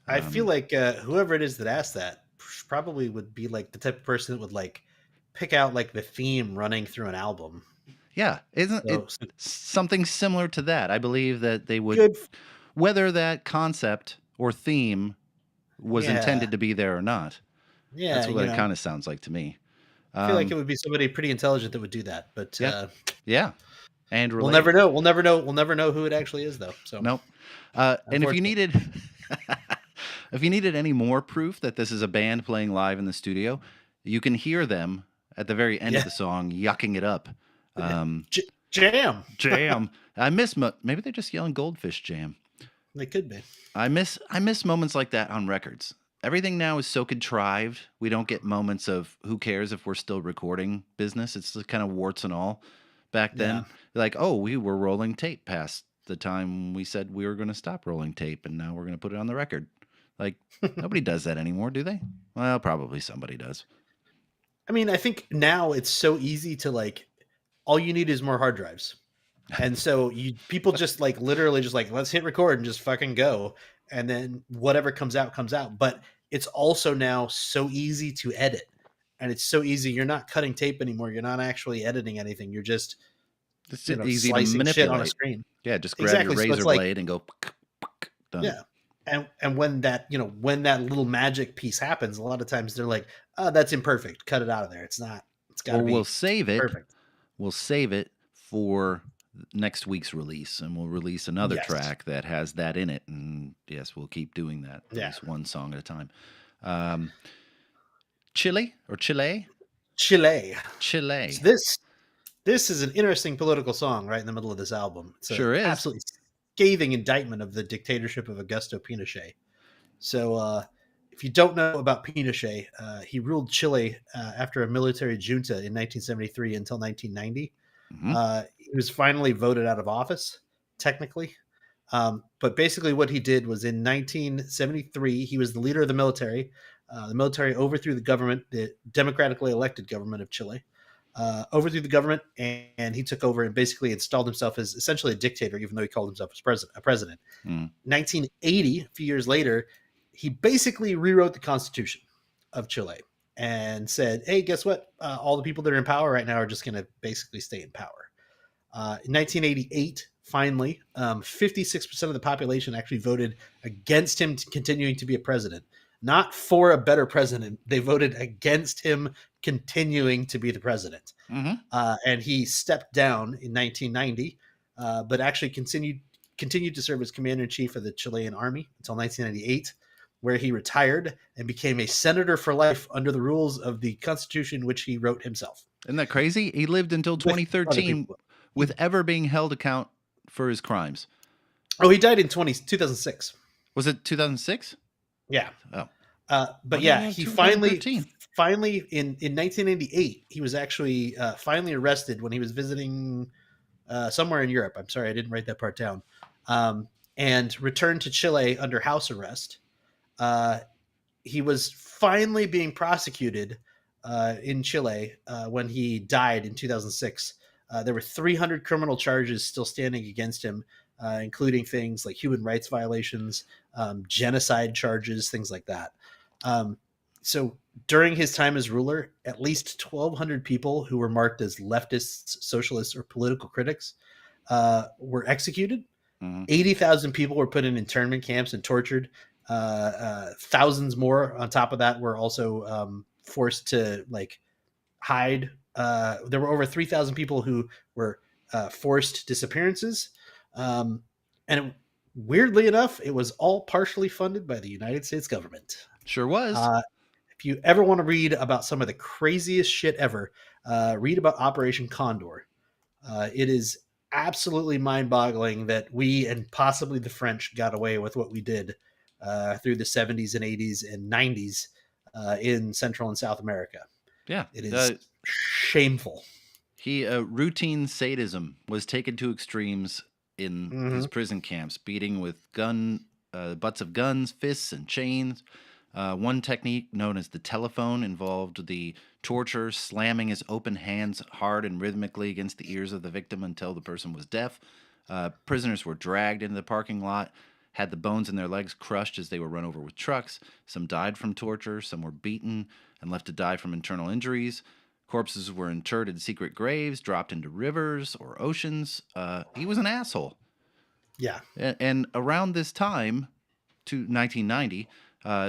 I feel like whoever it is that asked that probably would be like the type of person that would like pick out like the theme running through an album. Yeah, isn't So- it something similar to that? I believe that they would, Good. whether that concept or theme was Yeah. intended to be there or not. Yeah, That's what it kind of sounds like to me. I feel like it would be somebody pretty intelligent that would do that, but Yeah. Yeah, and we'll related. never know. We'll never know who it actually is, though. So Nope. And if you Unfortunately. needed, if you needed any more proof that this is a band playing live in the studio, you can hear them at the very end of Yeah. the song yucking it up. Jam. Jam. I miss maybe they're just yelling Goldfish Jam. They could be. I miss moments like that on records. Everything now is so contrived. We don't get moments of who cares if we're still recording business. It's kind of warts and all. Back then, Yeah. like, oh, we were rolling tape past the time we said we were going to stop rolling tape, and now we're going to put it on the record. Like, nobody does that anymore, do they? Well, probably somebody does. I mean, I think now it's so easy to like, all you need is more hard drives. And so people just like literally just like, let's hit record and just fucking go. And then whatever comes out, comes out. But it's also now so easy to edit. And it's so easy. You're not cutting tape anymore. You're not actually editing anything. You're just It's slicing easy to shit on a manipulate. screen. Yeah, just grab Exactly. your So it's razor like- blade and go. Done. Yeah. And when that little magic piece happens, a lot of times they're like, oh, that's imperfect. Cut it out of there. It's not, it's gotta Or be we'll save it. perfect. We'll save it for next week's release, and we'll release another Yes. track that has that in it. And yes, we'll keep doing that. At Yeah. least one song at a time. Chile or Chile? Chile. Chile. So this is an interesting political song right in the middle of this album. It's Sure is. absolutely scathing indictment of the dictatorship of Augusto Pinochet. So if you don't know about Pinochet, he ruled Chile after a military junta in 1973 until 1990. Mhm. He was finally voted out of office, technically. But basically what he did was in 1973, he was the leader of the military. The military overthrew the government, the democratically elected government of Chile, overthrew the government, and he took over and basically installed himself as essentially a dictator, even though he called himself as president. Mm. 1980, a few years later, he basically rewrote the Constitution of Chile and said, hey, guess what? All the people that are in power right now are just going to basically stay in power. In 1988, finally, 56% of the population actually voted against him continuing to be a president. Not for a better president. They voted against him continuing to be the president. Mhm. And he stepped down in 1990, but actually continued to serve as commander-in-chief of the Chilean army until 1998, where he retired and became a senator for life under the rules of the Constitution, which he wrote himself. Isn't that crazy? He lived until With other 2013 people. with ever being held account for his crimes. Oh, he died in 2006. Was it 2006? Yeah. Oh. But Oh, yeah, yeah, he 2013. finally in 1998, he was actually finally arrested when he was visiting somewhere in Europe. I'm sorry, I didn't write that part down. and returned to Chile under house arrest. He was finally being prosecuted in Chile when he died in 2006. There were 300 criminal charges still standing against him, including things like human rights violations, genocide charges, things like that. So during his time as ruler, at least 1,200 people who were marked as leftists, socialists, or political critics were executed. 80,000 people were put in internment camps and tortured. Thousands more on top of that were also forced to hide. There were over 3,000 people who were forced disappearances. Weirdly enough, it was all partially funded by the United States government. Sure was. If you ever want to read about some of the craziest shit ever, read about Operation Condor. It is absolutely mind-boggling that we and possibly the French got away with what we did through the 70s and 80s and 90s in Central and South America. Yeah. It is shameful. Routine sadism was taken to extremes in his prison camps, beating with butts of guns, fists, and chains. One technique known as the telephone involved the torturer slamming his open hands hard and rhythmically against the ears of the victim until the person was deaf. Prisoners were dragged into the parking lot, had the bones in their legs crushed as they were run over with trucks. Some died from torture, some were beaten and left to die from internal injuries. Corpses were interred in secret graves, dropped into rivers or oceans. He was an asshole. Yeah. And around this time, to 1990,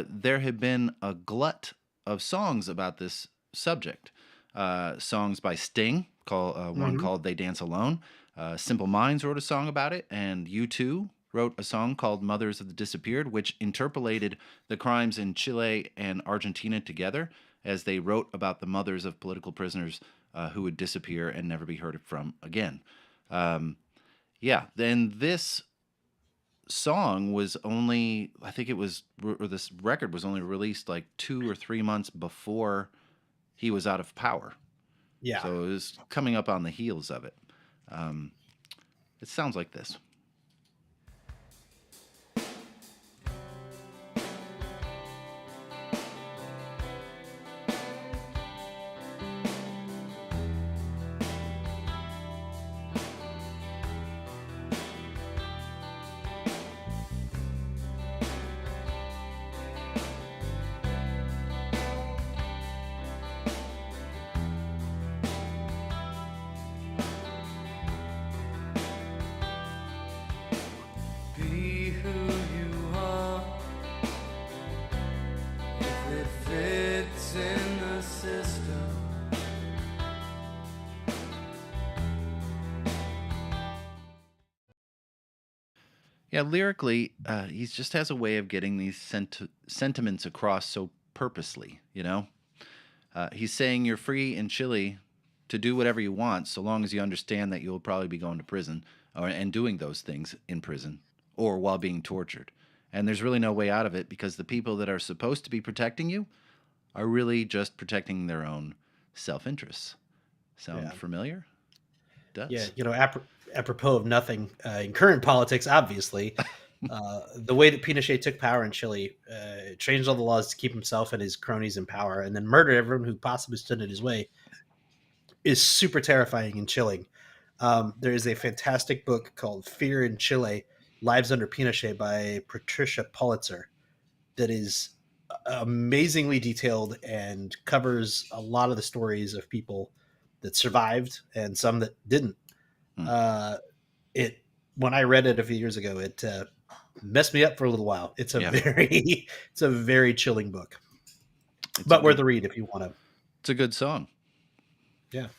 there had been a glut of songs about this subject. Songs by Sting, one called They Dance Alone. Simple Minds wrote a song about it, and U2 wrote a song called Mothers of the Disappeared, which interpolated the crimes in Chile and Argentina together as they wrote about the mothers of political prisoners who would disappear and never be heard from again. Then this song was only, this record was only released like 2 or 3 months before he was out of power. Yeah. So it was coming up on the heels of it. It sounds like this. Be who you are. If it fits in the system. Yeah, lyrically, he just has a way of getting these sentiments across so purposely, you know? He's saying you're free in Chile to do whatever you want so long as you understand that you'll probably be going to prison and doing those things in prison or while being tortured. And there's really no way out of it because the people that are supposed to be protecting you are really just protecting their own self-interests. Sound familiar? It does. Yeah, apropos of nothing, in current politics, obviously, the way that Pinochet took power in Chile, changed all the laws to keep himself and his cronies in power, and then murdered everyone who possibly stood in his way, is super terrifying and chilling. There is a fantastic book called Fear in Chile, Lives Under Pinochet by Patricia Pulitzer that is amazingly detailed and covers a lot of the stories of people that survived and some that didn't. When I read it a few years ago, it messed me up for a little while. It's a very chilling book, but worth a read if you want to. It's a good song. Yeah.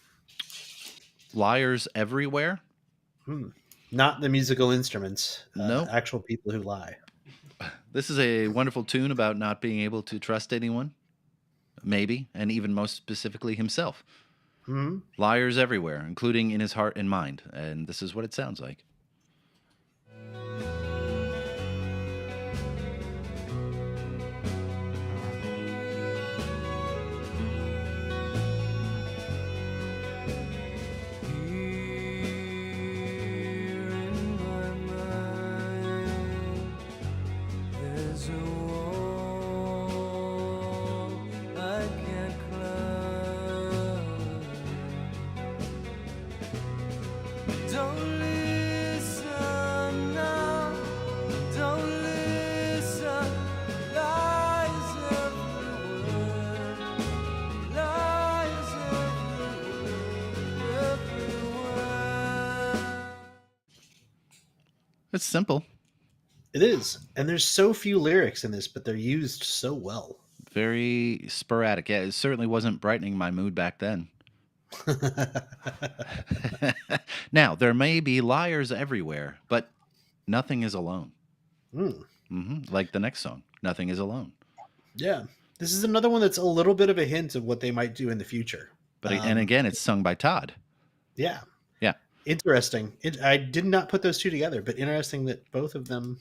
Liars Everywhere. Not the musical instruments. No. Actual people who lie. This is a wonderful tune about not being able to trust anyone, maybe, and even most specifically himself. Liars everywhere, including in his heart and mind. And this is what it sounds like. Here in my mind, it's simple. It is. And there's so few lyrics in this, but they're used so well. Very sporadic. Yeah, it certainly wasn't brightening my mood back then. Now, there may be liars everywhere, but nothing is alone. Like the next song, Nothing is Alone. Yeah. This is another one that's a little bit of a hint of what they might do in the future. But and again, it's sung by Todd. Yeah. Yeah. Interesting. I did not put those two together, but interesting that both of them.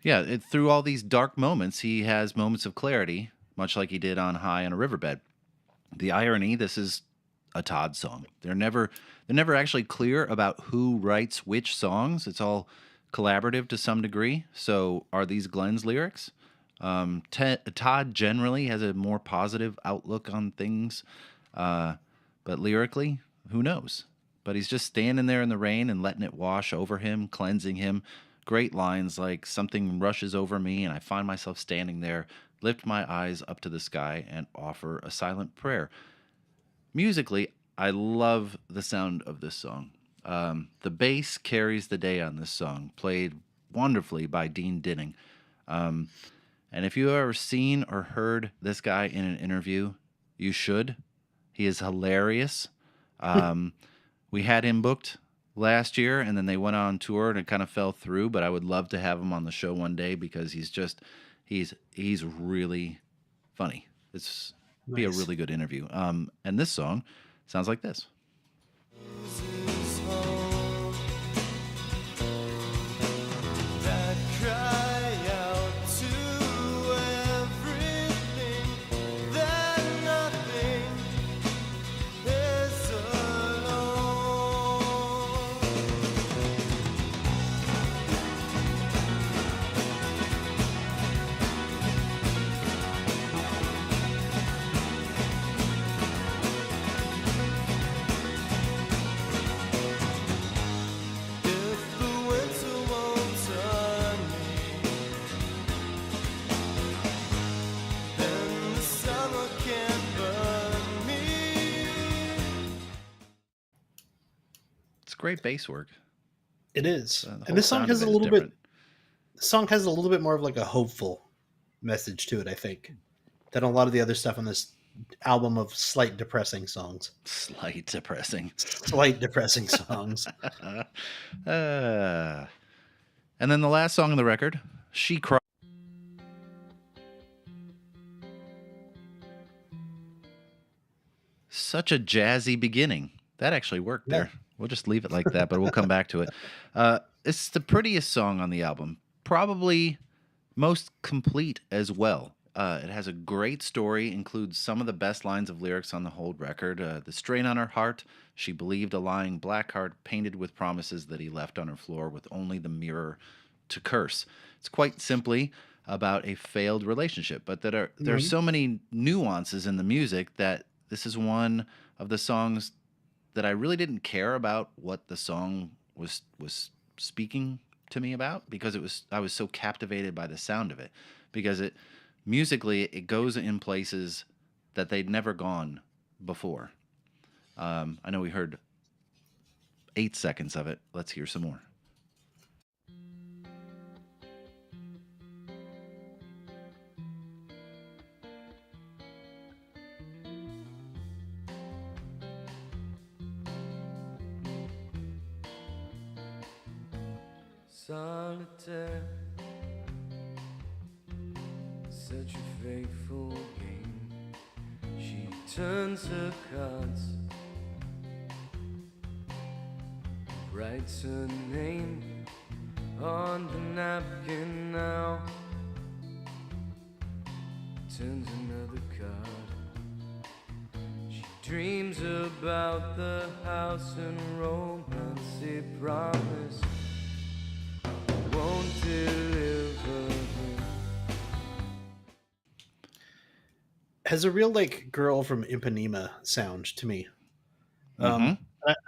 Yeah, through all these dark moments, he has moments of clarity, much like he did on High on a Riverbed. The irony, this is a Todd song. They're never actually clear about who writes which songs. It's all collaborative to some degree. So are these Glenn's lyrics? Todd generally has a more positive outlook on things, but lyrically, who knows? But he's just standing there in the rain and letting it wash over him, cleansing him. Great lines like, something rushes over me and I find myself standing there, lift my eyes up to the sky and offer a silent prayer. Musically, I love the sound of this song. The bass carries the day on this song, played wonderfully by Dean Dinning. And if you've ever seen or heard this guy in an interview, you should. He is hilarious. We had him booked last year, and then they went on tour, and it kind of fell through. But I would love to have him on the show one day because he's really funny. It's be a really good interview. And this song sounds like this. Great bass work. It is. And this song has a little bit. The song has a little bit more of like a hopeful message to it, I think, than a lot of the other stuff on this album of slight depressing songs. Slight depressing songs. And then the last song on the record, She Cried. Such a jazzy beginning. That actually worked there. We'll just leave it like that, but we'll come back to it. It's the prettiest song on the album. Probably most complete as well. It has a great story, includes some of the best lines of lyrics on the whole record. The strain on her heart, she believed a lying black heart painted with promises that he left on her floor with only the mirror to curse. It's quite simply about a failed relationship, but there are so many nuances in the music that this is one of the songs that I really didn't care about what the song was speaking to me about, because I was so captivated by the sound of it, because musically it goes in places that they'd never gone before. I know we heard 8 seconds of it. Let's hear some more. Solitaire, such a faithful game. She turns her cards, writes her name on the napkin now. Turns another card. She dreams about the house and romance he promised. Won't deliver. Has a real like Girl from Ipanema sound to me. I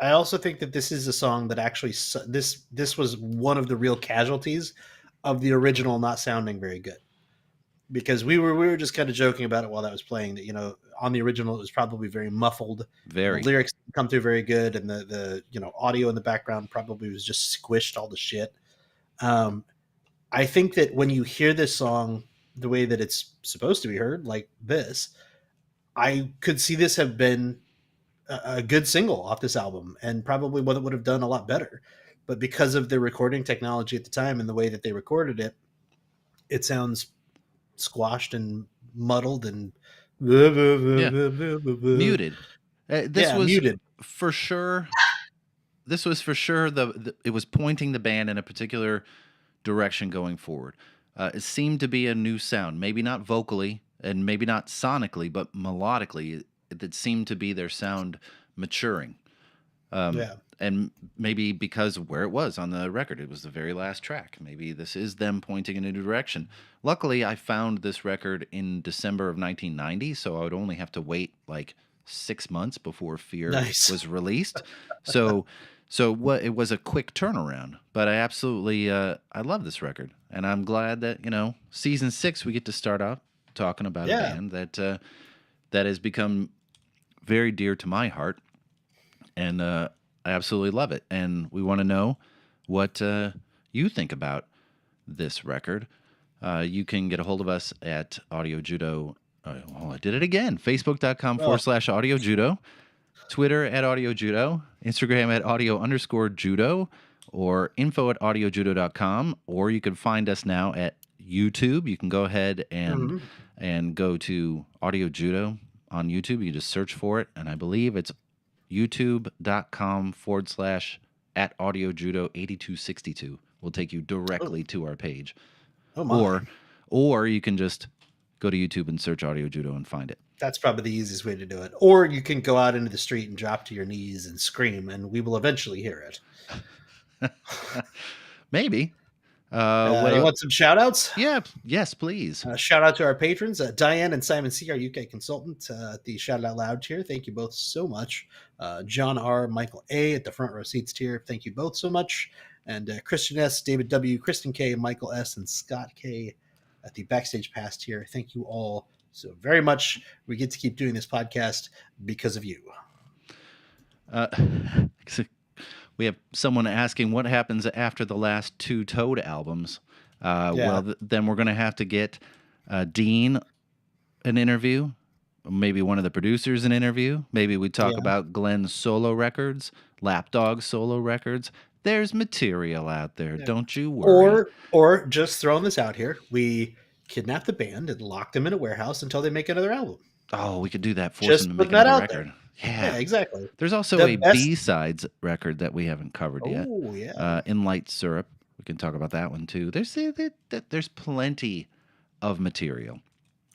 also think that this is a song that actually this was one of the real casualties of the original not sounding very good, because we were just kind of joking about it while that was playing, that on the original it was probably very muffled, the lyrics didn't come through very good, and the audio in the background probably was just squished all the shit. I think that when you hear this song the way that it's supposed to be heard, like this, I could see this have been a good single off this album and probably one that would have done a lot better. But because of the recording technology at the time and the way that they recorded it, it sounds squashed and muddled and Muted. This was muted. for sure. This was for sure it was pointing the band in a particular direction going forward. It seemed to be a new sound, maybe not vocally and maybe not sonically, but melodically. It seemed to be their sound maturing. And maybe because of where it was on the record, it was the very last track. Maybe this is them pointing in a new direction. Luckily, I found this record in December of 1990, so I would only have to wait like 6 months before Fear was released. So it was a quick turnaround. But I absolutely I love this record, and I'm glad that season 6 we get to start out talking about a band that has become very dear to my heart, and I absolutely love it. And we want to know what you think about this record. You can get a hold of us at Audio Judo. I did it again. Facebook.com/Audio Judo. Twitter at Audio Judo. Instagram at Audio_Judo. Or info@audiojudo.com. Or you can find us now at YouTube. You can go ahead and go to Audio Judo on YouTube. You just search for it. And I believe it's youtube.com/@AudioJudo8262 will take you directly to our page. Or you can just go to YouTube and search Audio Judo and find it. That's probably the easiest way to do it. Or you can go out into the street and drop to your knees and scream, and we will eventually hear it. Maybe. You want some shout-outs? Yeah. Yes, please. Shout out to our patrons, Diane and Simon C., our UK consultant at the Shout Out Loud tier. Thank you both so much. John R., Michael A. at the Front Row Seats tier. Thank you both so much. And Christian S., David W., Kristen K., Michael S., and Scott K. at the Backstage Pass tier. Thank you all so very much. We get to keep doing this podcast because of you. We have someone asking what happens after the last 2 Toad albums. Well, then we're going to have to get Dean an interview, maybe one of the producers an interview. Maybe we talk about Glenn's solo records, Lapdog's solo records. There's material out there. Don't you worry. Or just throwing this out here, we kidnap the band and lock them in a warehouse until they make another album. Oh, we could do that. Force them to make another record. Yeah, exactly. There's also a B-sides record that we haven't covered yet. Oh, yeah. In Light Syrup. We can talk about that one, too. There's plenty of material.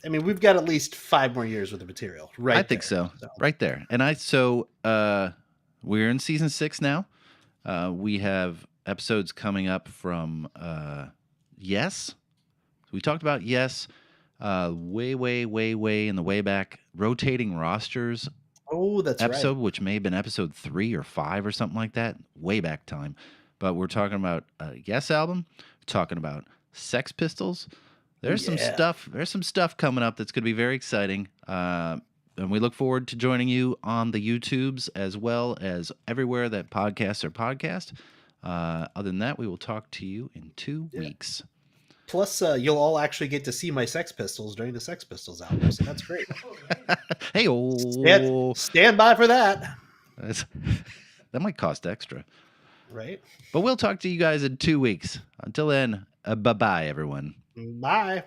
I mean, we've got at least 5 more years worth of material. Right. I think so. Right there. And we're in season 6 now. We have episodes coming up from Yes. We talked about Yes way in the way back. Rotating Rosters. Oh, that's episode, right. Which may have been episode 3 or 5 or something like that. Way back time. But we're talking about a Yes album. Talking about Sex Pistols. There's some stuff. There's some stuff coming up that's going to be very exciting. And we look forward to joining you on the YouTubes as well as everywhere that podcasts are podcast. Other than that, we will talk to you in 2 weeks. Plus, you'll all actually get to see my Sex Pistols during the Sex Pistols album, so that's great. Hey, stand by for that. That might cost extra. Right. But we'll talk to you guys in 2 weeks. Until then, bye-bye, everyone. Bye.